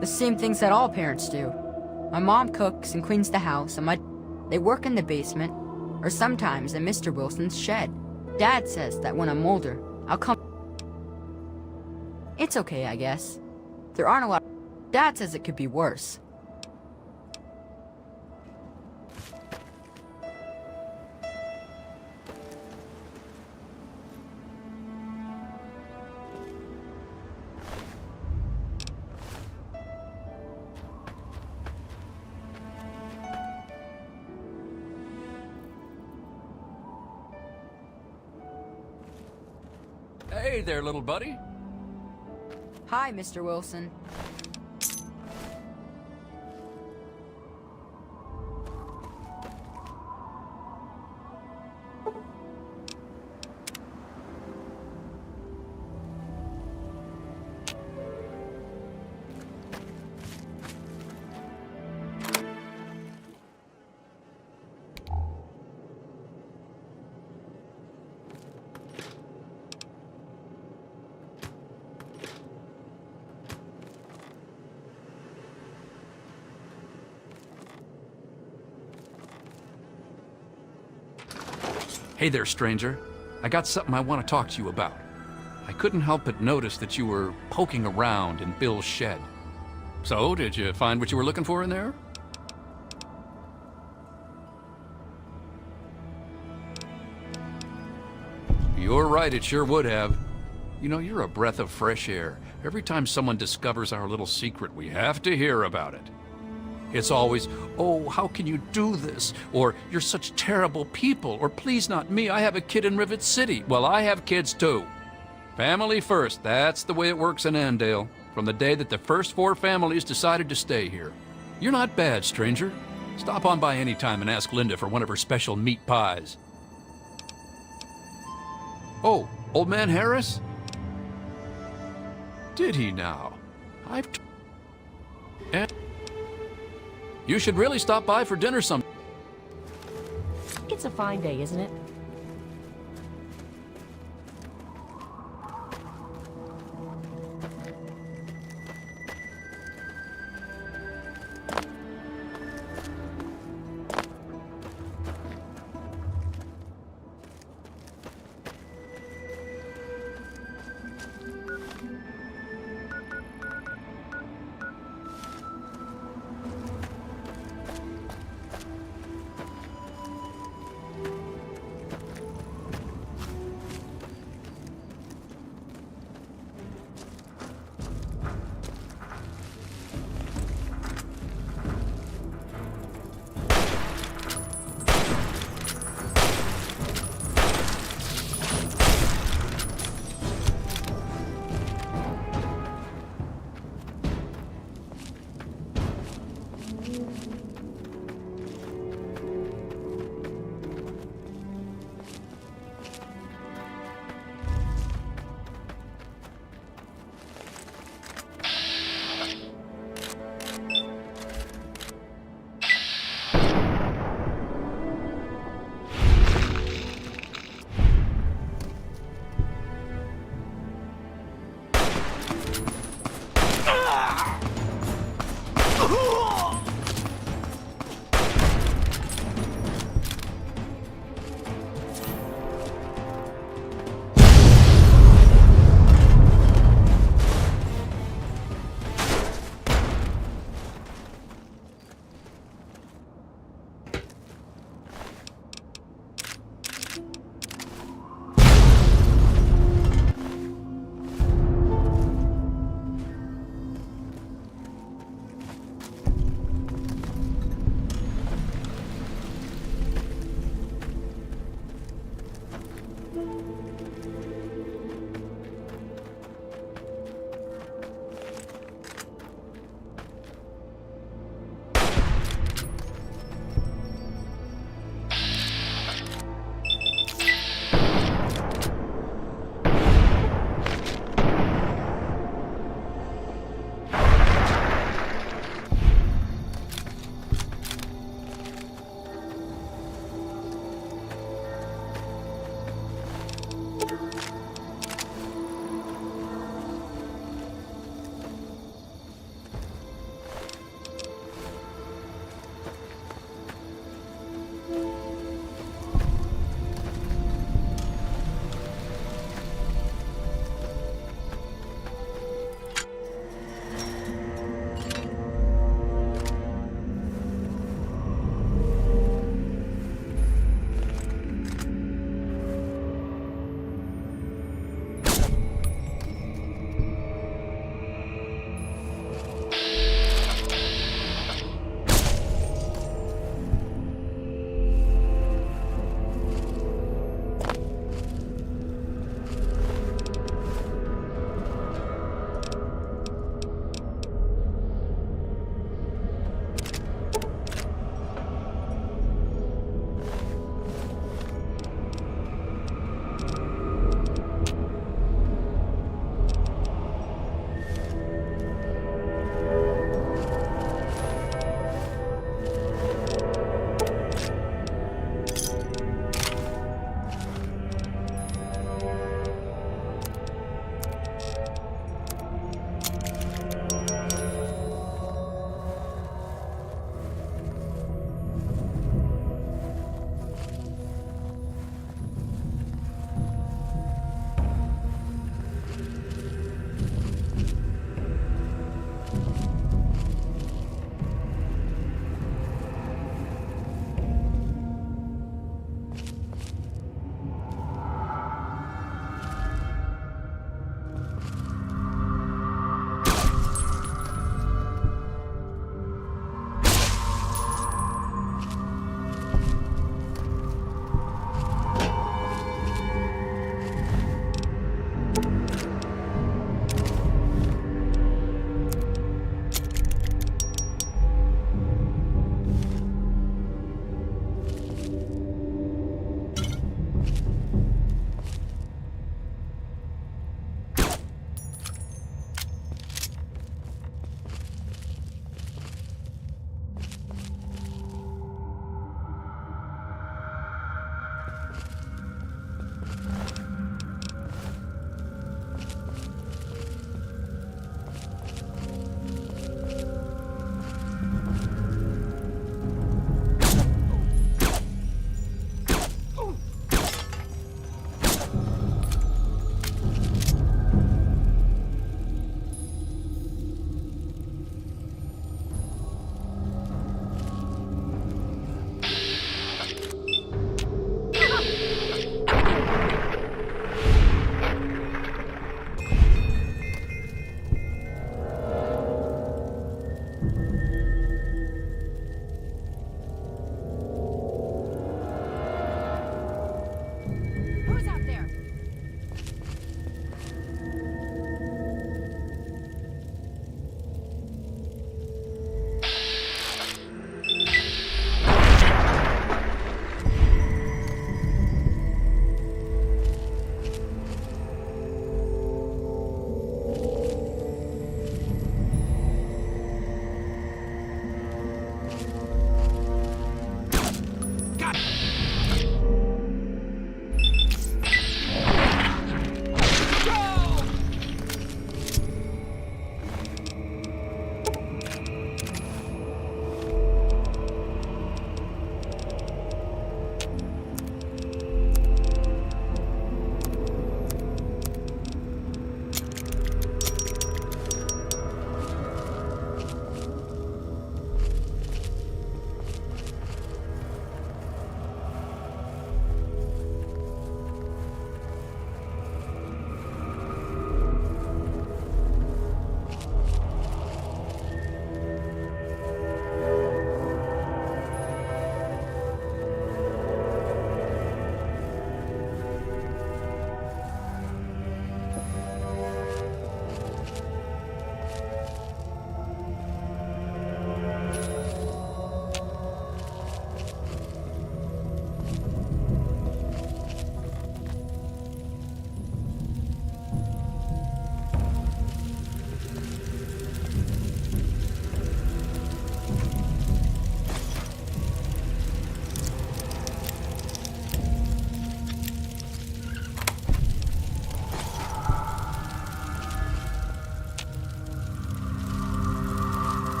the same things that all parents do. My mom cooks and cleans the house, and they work in the basement, or sometimes in Mr. Wilson's shed. Dad says that when I'm older, I'll come... It's okay, I guess. There aren't a lot... Dad says it could be worse. Hey there, little buddy. Hi, Mr. Wilson. Hey there, stranger. I got something I want to talk to you about. I couldn't help but notice that you were poking around in Bill's shed. So, did you find what you were looking for in there? You're right, it sure would have. You know, you're a breath of fresh air. Every time someone discovers our little secret, we have to hear about it. It's always, oh, how can you do this? Or, you're such terrible people. Or, please not me, I have a kid in Rivet City. Well, I have kids too. Family first, that's the way it works in Andale. From the day that the first 4 families decided to stay here. You're not bad, stranger. Stop on by any time and ask Linda for one of her special meat pies. Oh, old man Harris? Did he now? And you should really stop by for dinner some... It's a fine day, isn't it?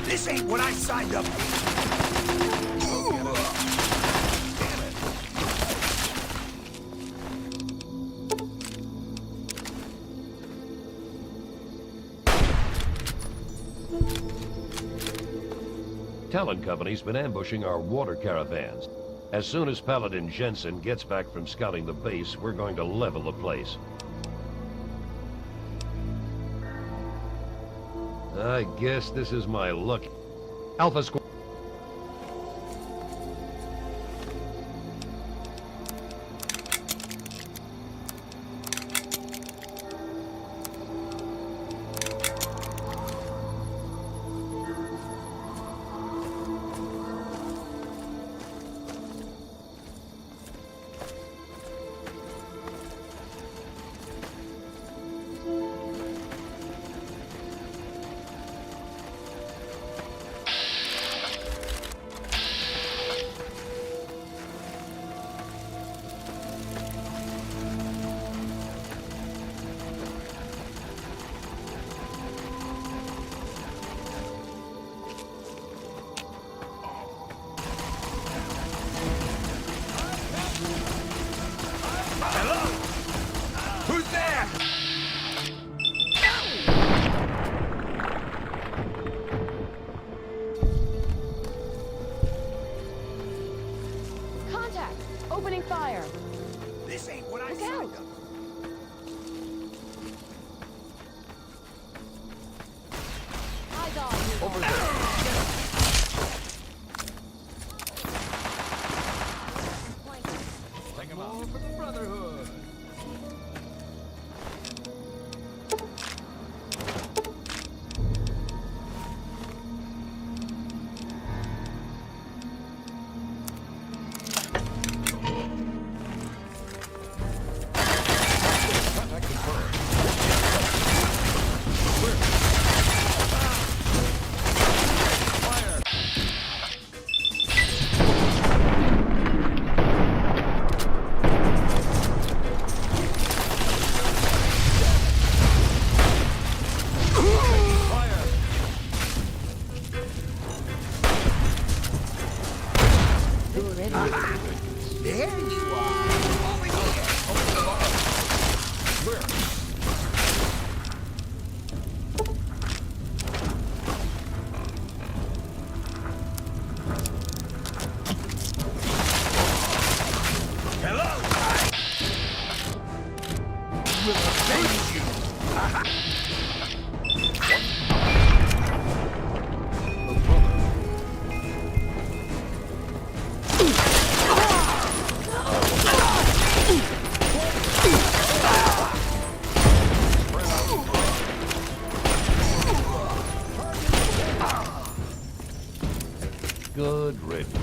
This ain't what I signed up for. Talon Company's been ambushing our water caravans. As soon as Paladin Jensen gets back from scouting the base, we're going to level the place. I guess this is my luck. Alpha Squad. Opening fire. This ain't what I Look signed out. up for. Eyes on you. Over there. Take him out for the Brotherhood. There you are. Over here. Where? Hello. We'll avenge you. Good riddance.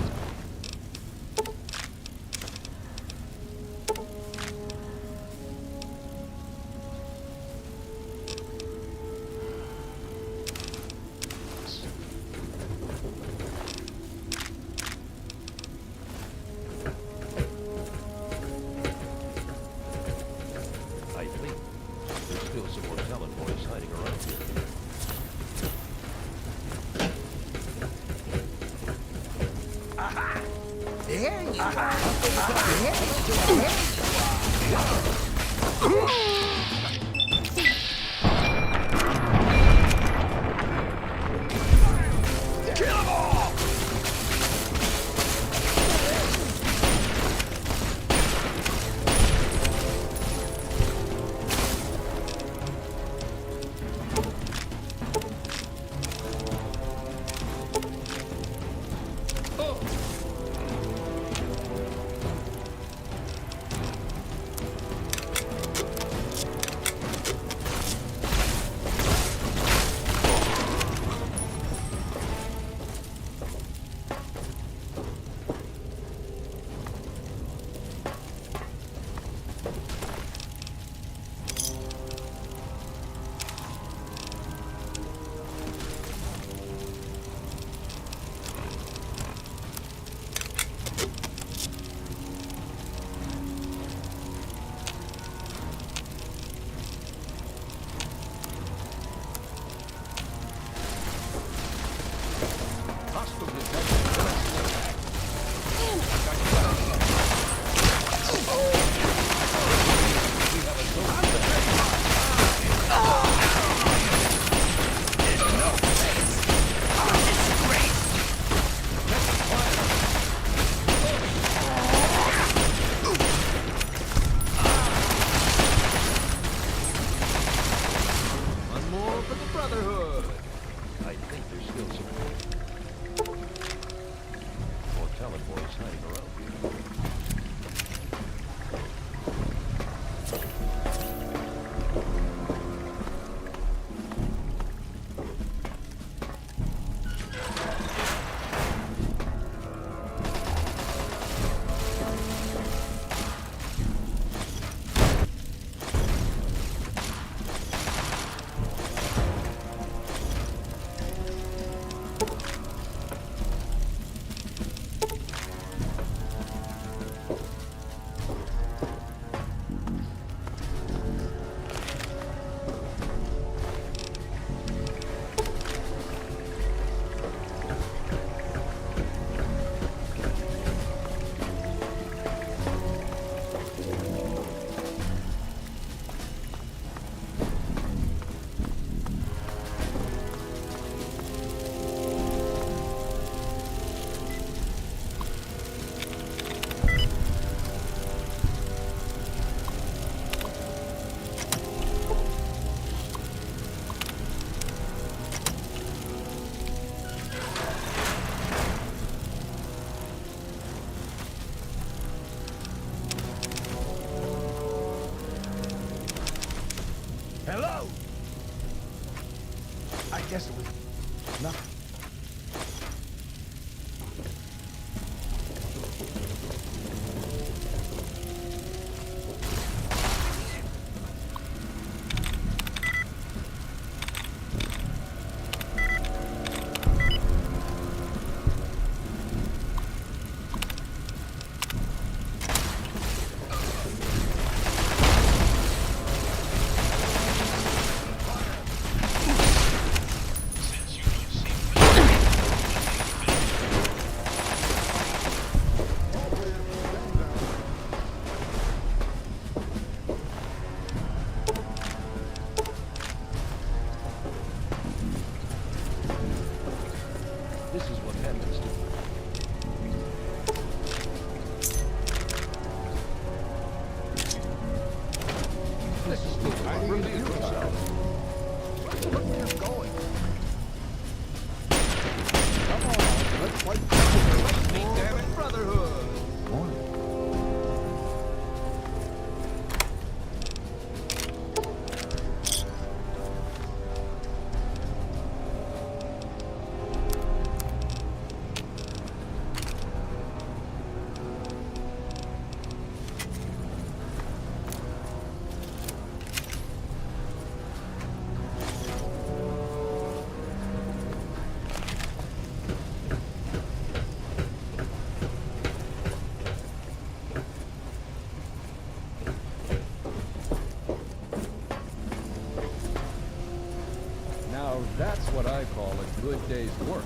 I think there's still some more Talon boys hiding around here. There you are. There you are. Kill them all! guess it was nothing. This is what happens to This is the I revealed himself. Look where you're going. Come on, let's fight. Let's meet them in brotherhood. Now that's what I call a good day's work.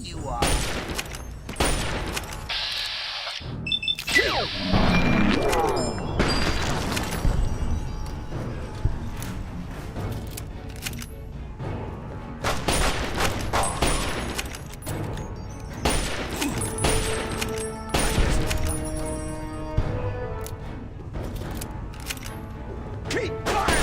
you are. Keep firing!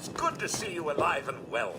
It's good to see you alive and well.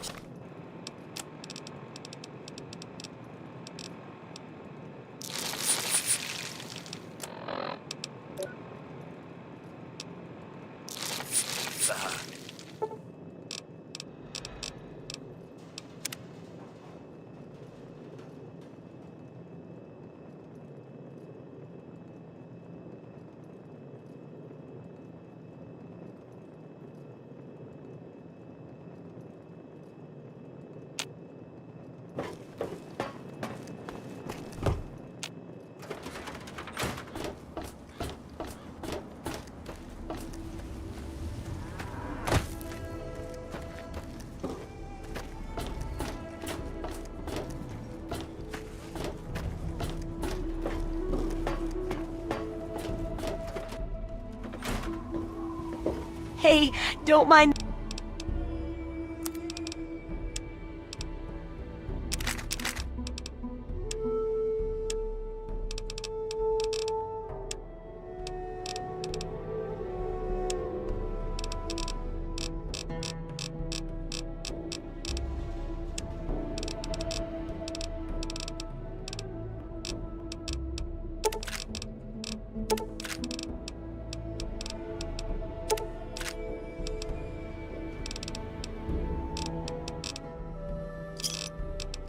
Hey, don't mind.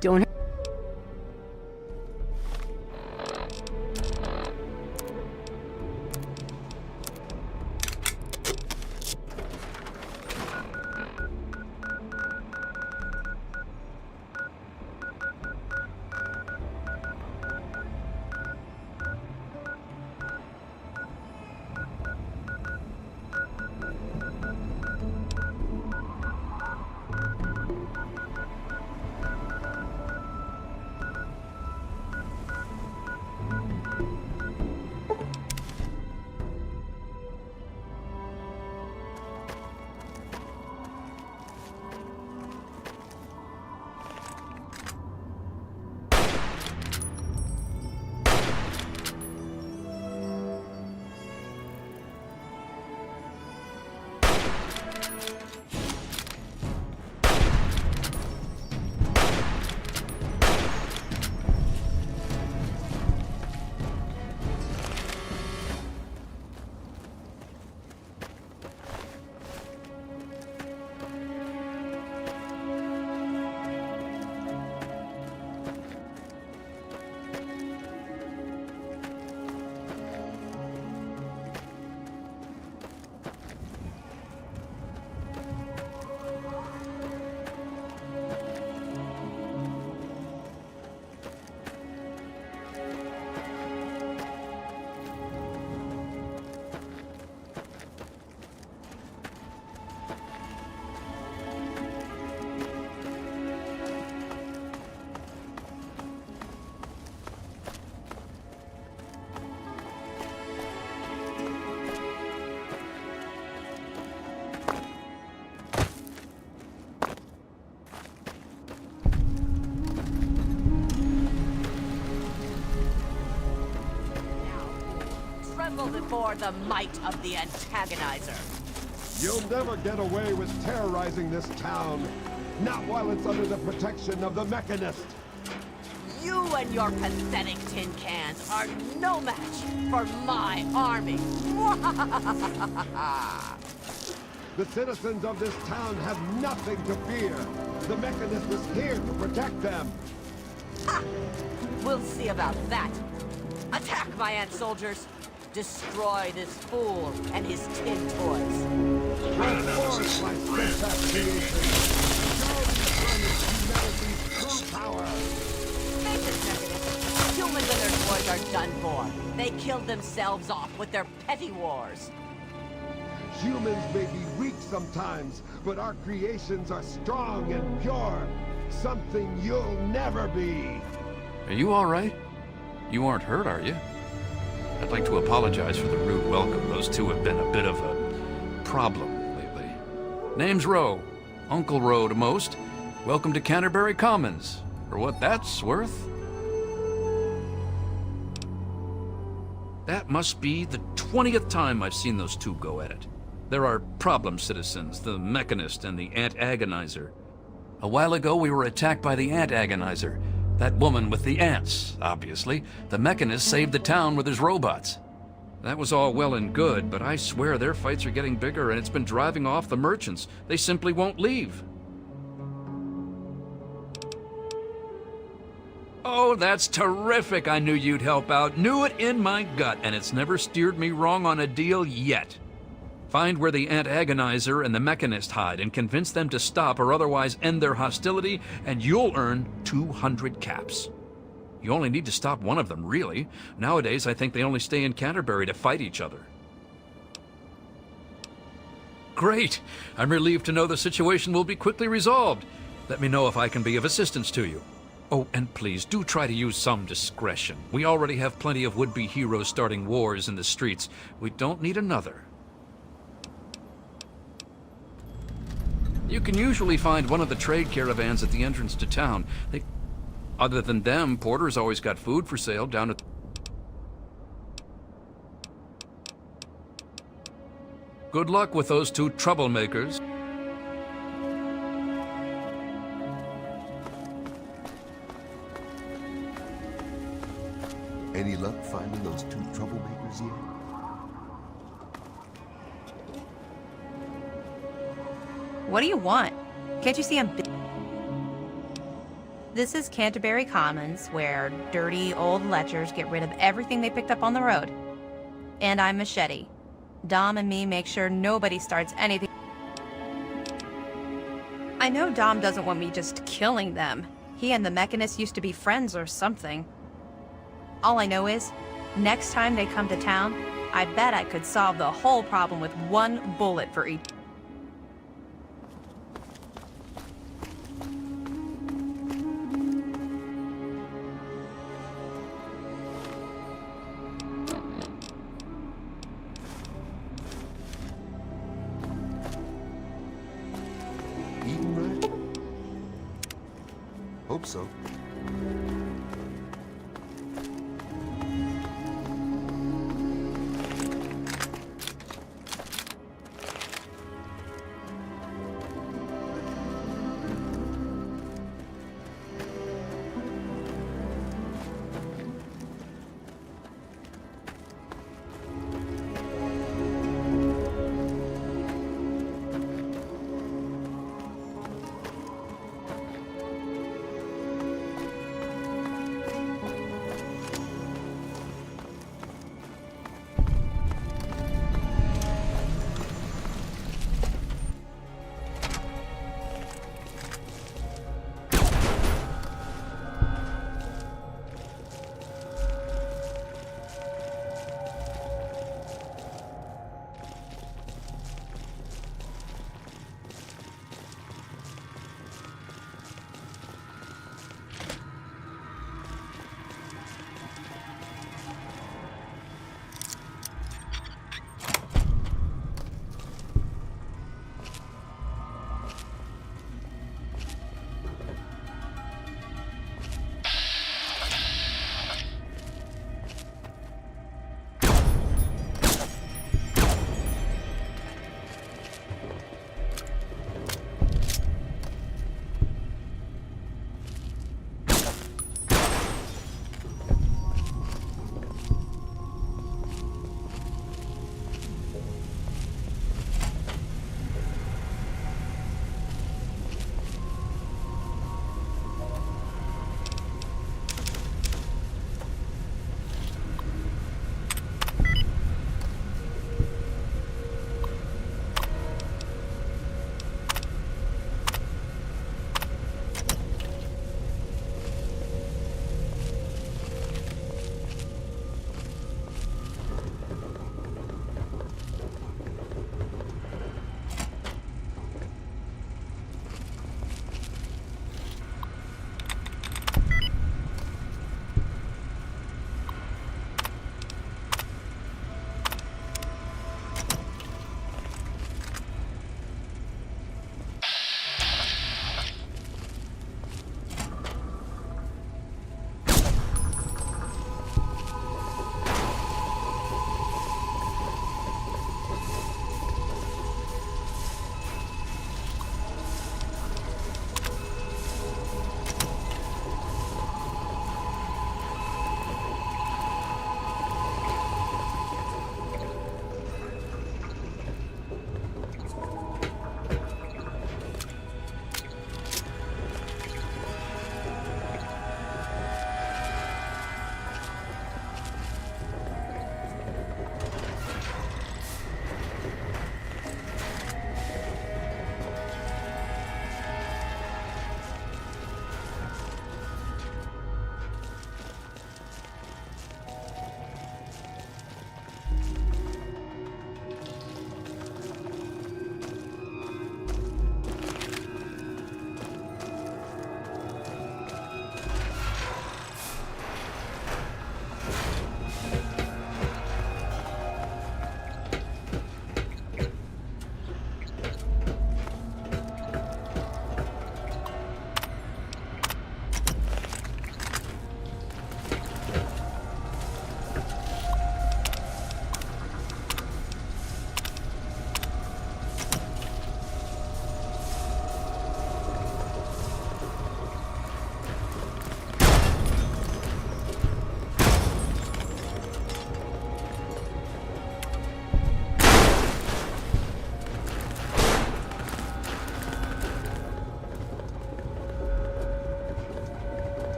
Don't. Before the might of the antagonizer. You'll never get away with terrorizing this town. Not while it's under the protection of the Mechanist. You and your pathetic tin cans are no match for my army. The citizens of this town have nothing to fear. The Mechanist is here to protect them. We'll see about that. Attack, my ant soldiers. Destroy this fool and his tin toys. Reinforce my steadfast creation. Show humanity's true power. Face it, Mechanist. Humans and their toys are done for. They killed themselves off with their petty wars. Humans may be weak sometimes, but our creations are strong and pure. Something you'll never be. Are you all right? You aren't hurt, are you? I'd like to apologize for the rude welcome. Those two have been a bit of a problem lately. Name's Rowe. Uncle Rowe to most. Welcome to Canterbury Commons. For what that's worth. That must be the 20th time I've seen those two go at it. There are problem citizens, the Mechanist and the Ant Agonizer. A while ago, we were attacked by the Ant Agonizer. That woman with the ants, obviously. The Mechanist saved the town with his robots. That was all well and good, but I swear their fights are getting bigger and it's been driving off the merchants. They simply won't leave. Oh, that's terrific. I knew you'd help out. Knew it in my gut, and it's never steered me wrong on a deal yet. Find where the Ant Agonizer and the Mechanist hide and convince them to stop or otherwise end their hostility, and you'll earn 200 caps. You only need to stop one of them, really. Nowadays, I think they only stay in Canterbury to fight each other. Great! I'm relieved to know the situation will be quickly resolved. Let me know if I can be of assistance to you. Oh, and please, do try to use some discretion. We already have plenty of would-be heroes starting wars in the streets. We don't need another. You can usually find one of the trade caravans at the entrance to town. Other than them, Porter's always got food for sale down at... Good luck with those two troublemakers. Any luck finding those two troublemakers yet? What do you want? Can't you see I'm... This is Canterbury Commons, where dirty old lechers get rid of everything they picked up on the road. And I'm Machete. Dom and me make sure nobody starts anything. I know Dom doesn't want me just killing them. He and the Mechanist used to be friends or something. All I know is, next time they come to town, I bet I could solve the whole problem with one bullet for each. Eating right? Hope so.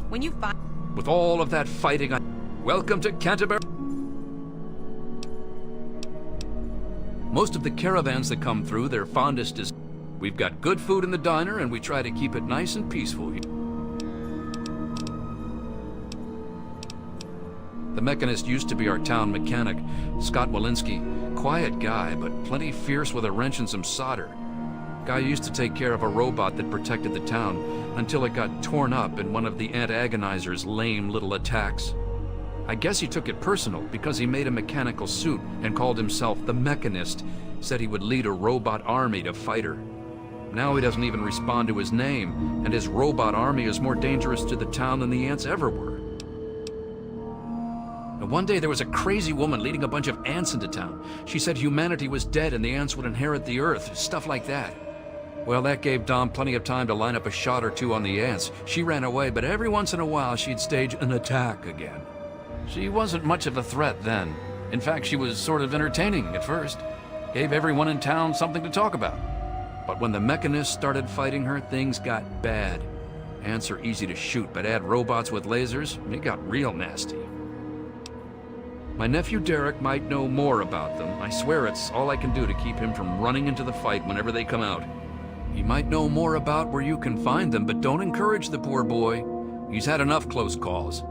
When you find... With all of that fighting, welcome to Canterbury. Most of the caravans that come through, their fondest is... We've got good food in the diner, and we try to keep it nice and peaceful here. The mechanist used to be our town mechanic, Scott Walensky. Quiet guy, but plenty fierce with a wrench and some solder. Guy used to take care of a robot that protected the town until it got torn up in one of the Antagonizer's lame little attacks. I guess he took it personal because he made a mechanical suit and called himself the Mechanist, said he would lead a robot army to fight her. Now he doesn't even respond to his name, and his robot army is more dangerous to the town than the ants ever were. And one day there was a crazy woman leading a bunch of ants into town. She said humanity was dead and the ants would inherit the earth, stuff like that. Well, that gave Dom plenty of time to line up a shot or two on the ants. She ran away, but every once in a while she'd stage an attack again. She wasn't much of a threat then. In fact, she was sort of entertaining at first. Gave everyone in town something to talk about. But when the mechanists started fighting her, things got bad. Ants are easy to shoot, but add robots with lasers, it got real nasty. My nephew Derek might know more about them. I swear it's all I can do to keep him from running into the fight whenever they come out. He might know more about where you can find them, but don't encourage the poor boy. He's had enough close calls.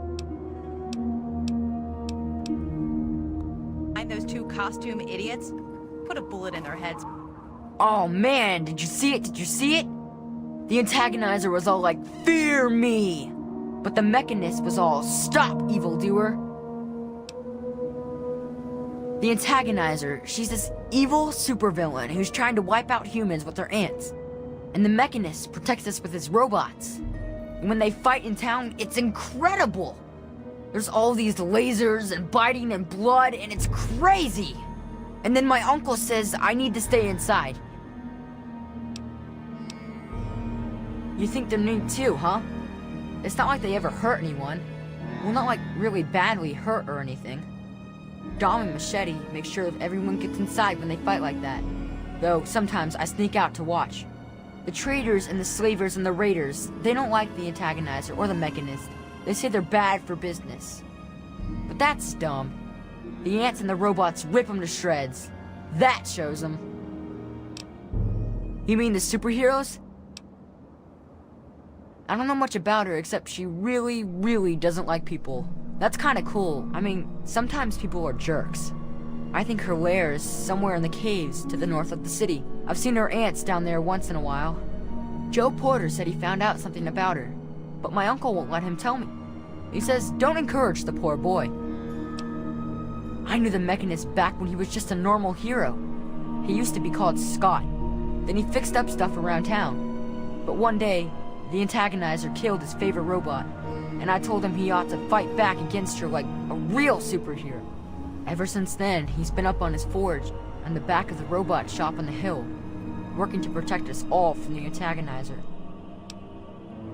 Find those two costume idiots? Put a bullet in their heads. Oh man, did you see it? Did you see it? The Antagonizer was all like, "Fear me!" But the Mechanist was all, "Stop, evildoer!" The Antagonizer, she's this evil supervillain who's trying to wipe out humans with her ants. And the Mechanist protects us with his robots. And when they fight in town, it's incredible! There's all these lasers and biting and blood, and it's crazy! And then my uncle says I need to stay inside. You think they're neat too, huh? It's not like they ever hurt anyone. Well, not like really badly hurt or anything. Dom and Machete make sure that everyone gets inside when they fight like that. Though sometimes I sneak out to watch. The traders and the slavers and the raiders, they don't like the Antagonizer or the Mechanist. They say they're bad for business. But that's dumb. The ants and the robots rip them to shreds. That shows them. You mean the superheroes? I don't know much about her except she really, really doesn't like people. That's kinda cool. I mean, sometimes people are jerks. I think her lair is somewhere in the caves to the north of the city. I've seen her ants down there once in a while. Joe Porter said he found out something about her, but my uncle won't let him tell me. He says, don't encourage the poor boy. I knew the Mechanist back when he was just a normal hero. He used to be called Scott. Then he fixed up stuff around town. But one day, the Antagonizer killed his favorite robot, and I told him he ought to fight back against her like a real superhero. Ever since then, he's been up on his forge, on the back of the robot shop on the hill, working to protect us all from the Antagonizer.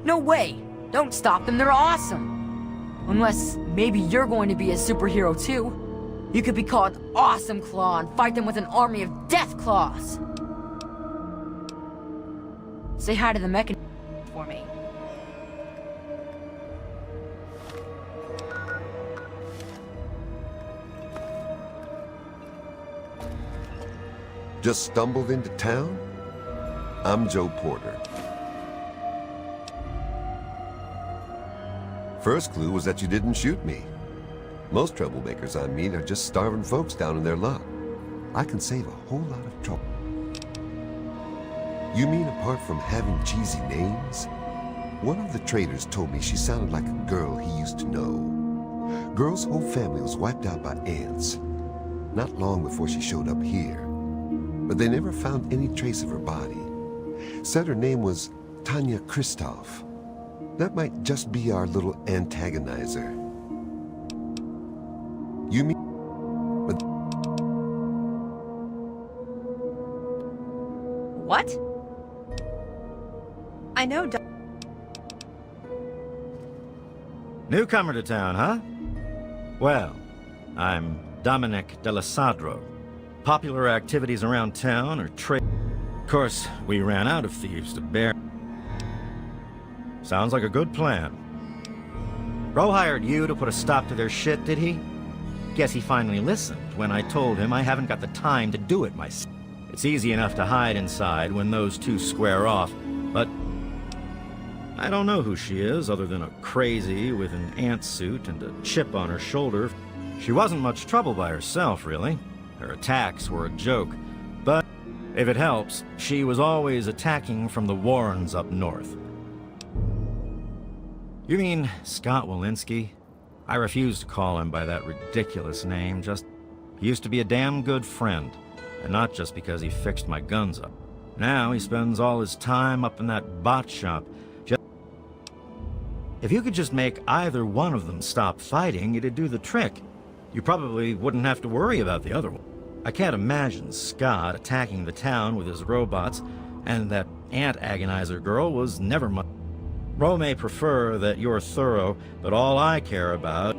No way! Don't stop them, they're awesome! Unless maybe you're going to be a superhero too. You could be called Awesome Claw and fight them with an army of Death Claws! Say hi to the Mechanist for me. Just stumbled into town? I'm Joe Porter. First clue was that you didn't shoot me. Most troublemakers I meet are just starving folks down in their luck. I can save a whole lot of trouble. You mean apart from having cheesy names? One of the traders told me she sounded like a girl he used to know. Girl's whole family was wiped out by ants. Not long before she showed up here. But they never found any trace of her body. Said her name was Tanya Kristoff. That might just be our little Antagonizer. You mean... But... What? I know... Newcomer to town, huh? Well, I'm Dominic Delasadro. Popular activities around town are trade. Of course, we ran out of thieves to bear. Sounds like a good plan. Ro hired you to put a stop to their shit, did he? Guess he finally listened when I told him I haven't got the time to do it myself. It's easy enough to hide inside when those two square off, but I don't know who she is other than a crazy with an ant suit and a chip on her shoulder. She wasn't much trouble by herself, really. Her attacks were a joke, but if it helps, she was always attacking from the Warrens up north. You mean Scott Walensky? I refuse to call him by that ridiculous name, just he used to be a damn good friend, and not just because he fixed my guns up. Now he spends all his time up in that bot shop. If you could just make either one of them stop fighting, it'd do the trick. You probably wouldn't have to worry about the other one. I can't imagine Scott attacking the town with his robots, and that ant agonizer girl was never much. Ro may prefer that you're thorough, but all I care about...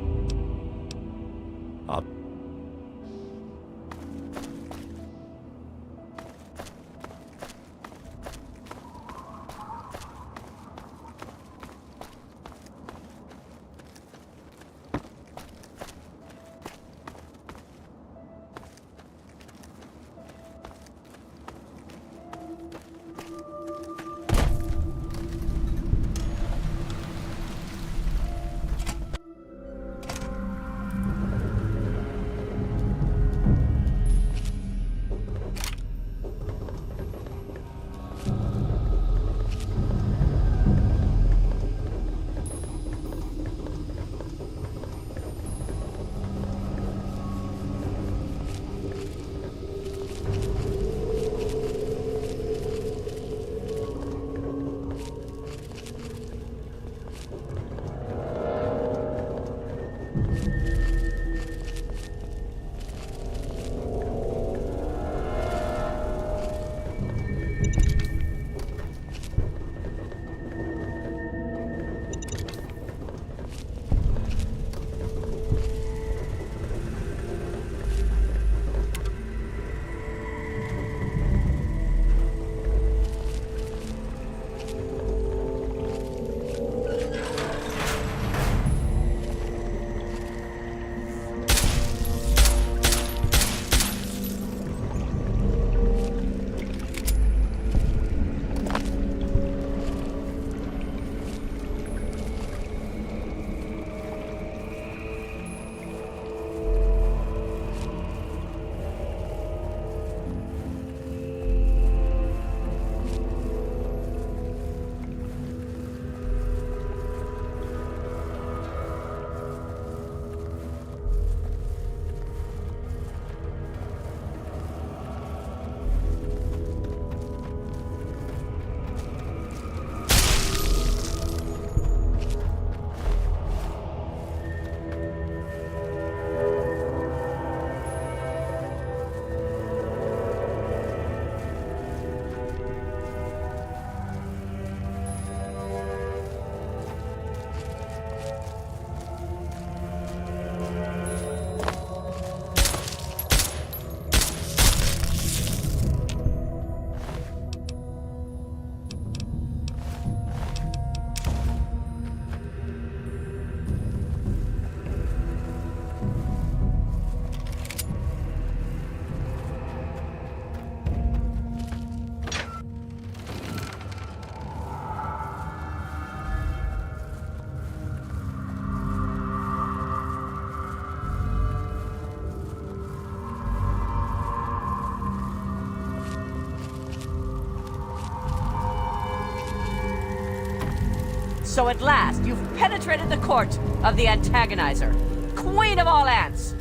So at last, you've penetrated the court of the antagonizer, queen of all ants.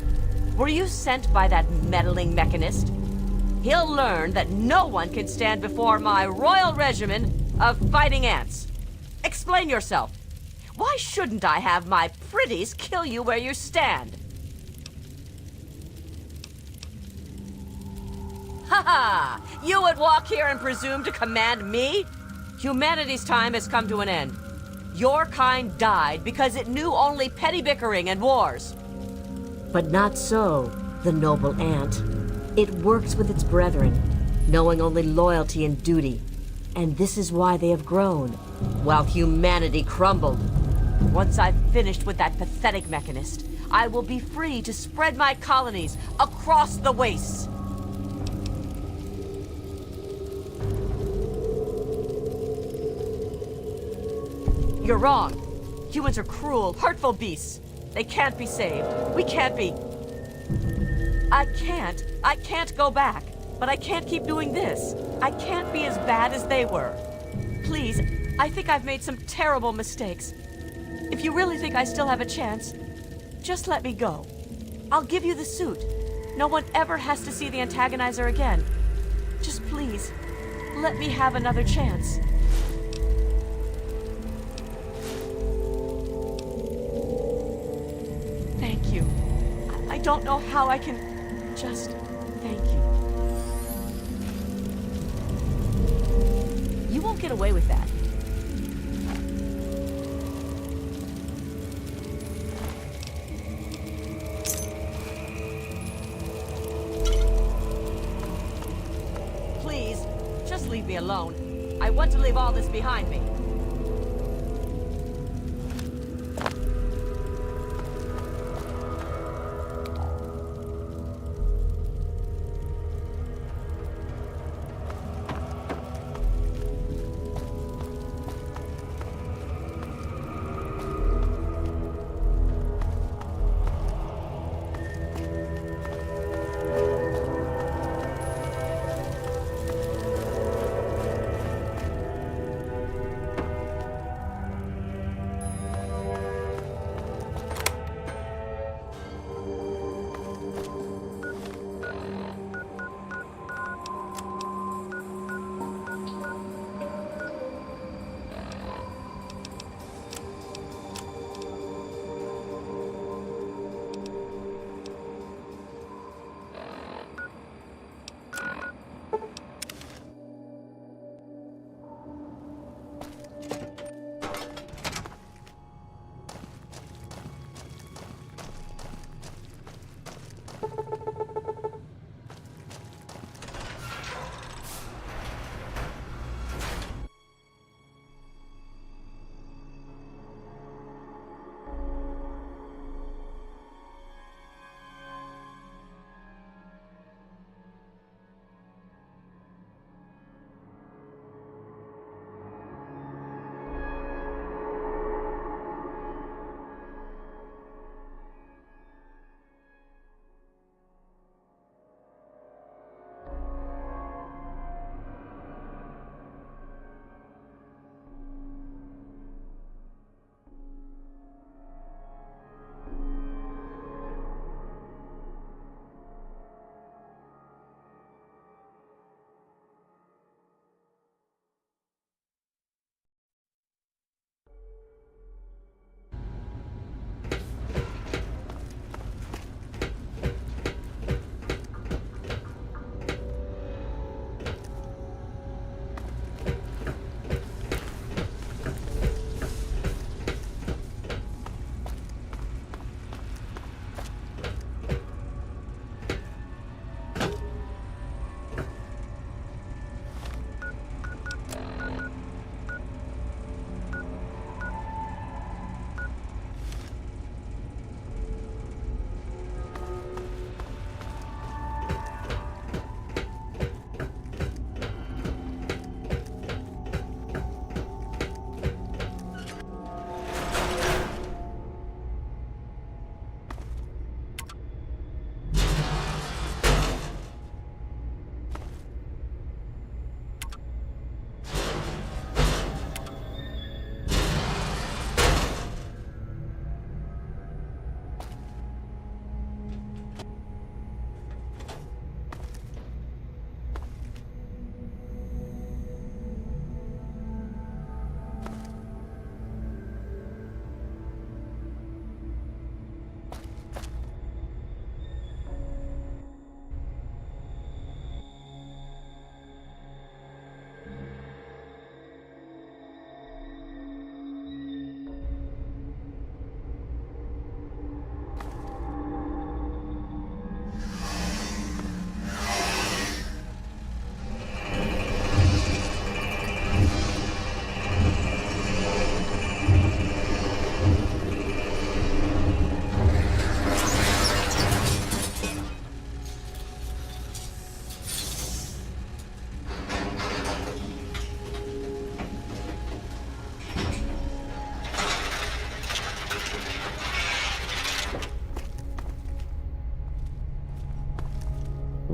Were you sent by that meddling mechanist? He'll learn that no one can stand before my royal regimen of fighting ants. Explain yourself. Why shouldn't I have my pretties kill you where you stand? Ha ha! You would walk here and presume to command me? Humanity's time has come to an end. Your kind died because it knew only petty bickering and wars. But not so, the noble ant. It works with its brethren, knowing only loyalty and duty. And this is why they have grown, while humanity crumbled. Once I've finished with that pathetic mechanist, I will be free to spread my colonies across the wastes. You're wrong. Humans are cruel, hurtful beasts. They can't be saved. We can't be... I can't go back. But I can't keep doing this. I can't be as bad as they were. Please, I think I've made some terrible mistakes. If you really think I still have a chance, just let me go. I'll give you the suit. No one ever has to see the antagonizer again. Just please, let me have another chance. Thank you. I don't know how I can just thank you. You won't get away with that. Please, just leave me alone. I want to leave all this behind me.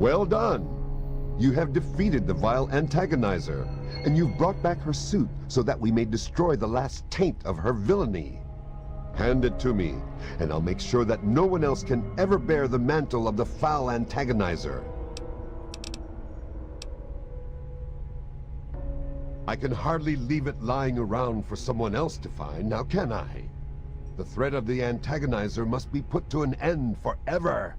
Well done. You have defeated the vile antagonizer, and you've brought back her suit so that we may destroy the last taint of her villainy. Hand it to me, and I'll make sure that no one else can ever bear the mantle of the foul antagonizer. I can hardly leave it lying around for someone else to find, now can I? The threat of the antagonizer must be put to an end forever.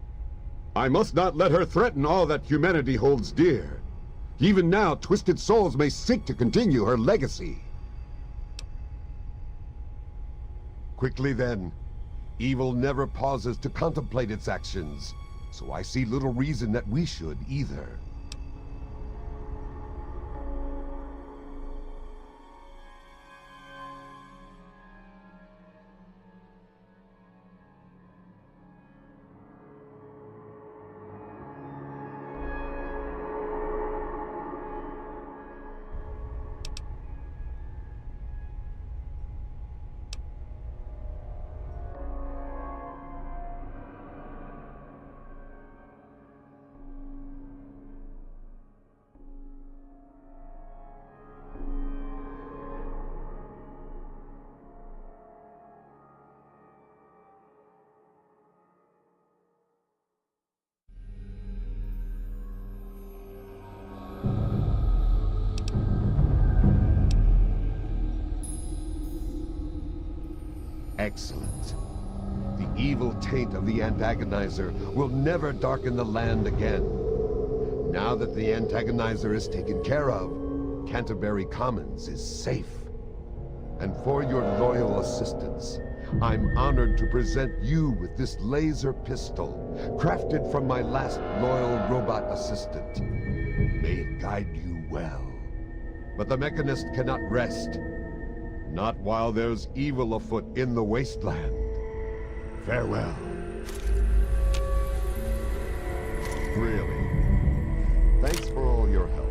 I must not let her threaten all that humanity holds dear. Even now, twisted souls may seek to continue her legacy. Quickly then. Evil never pauses to contemplate its actions, so I see little reason that we should either. Excellent. The evil taint of the antagonizer will never darken the land again. Now that the antagonizer is taken care of, Canterbury Commons is safe. And for your loyal assistance, I'm honored to present you with this laser pistol, crafted from my last loyal robot assistant. May it guide you well. But the Mechanist cannot rest. Not while there's evil afoot in the wasteland. Farewell. Really. Thanks for all your help.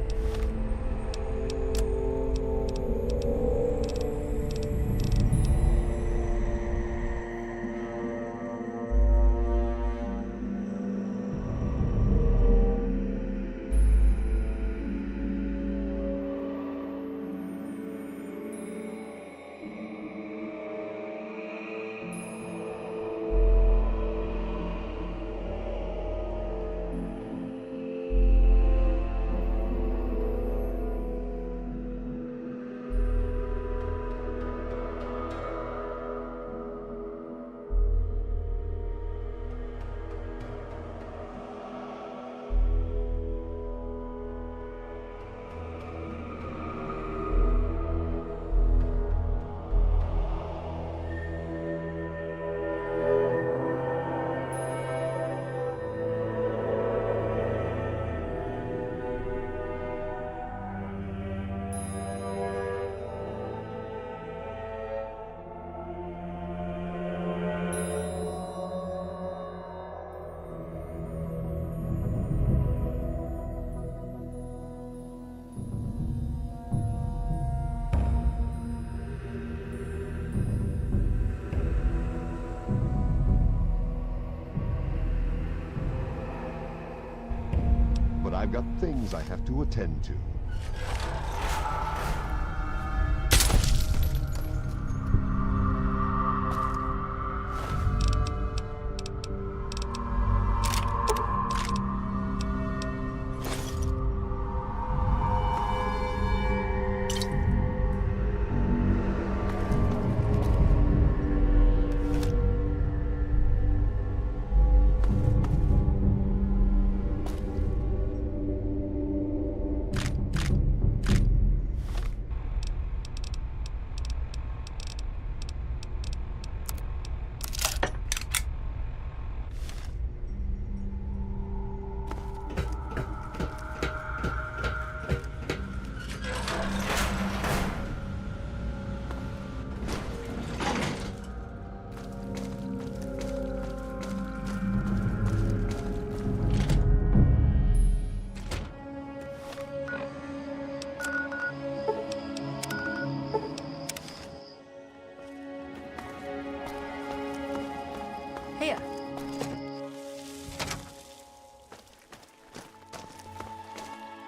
But I've got things I have to attend to.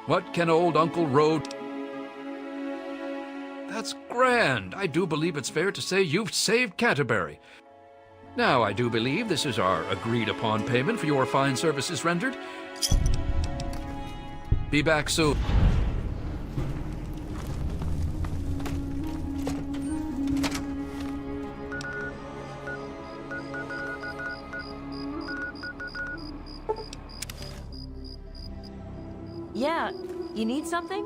What can old Uncle Road... That's grand. I do believe it's fair to say you've saved Canterbury. Now, I do believe this is our agreed-upon payment for your fine services rendered. Be back soon. Yeah, you need something?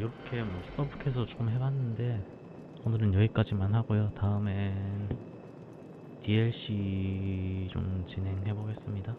이렇게 뭐 서브퀘에서 좀 해봤는데 오늘은 여기까지만 하고요. 다음엔 DLC 좀 진행해 보겠습니다.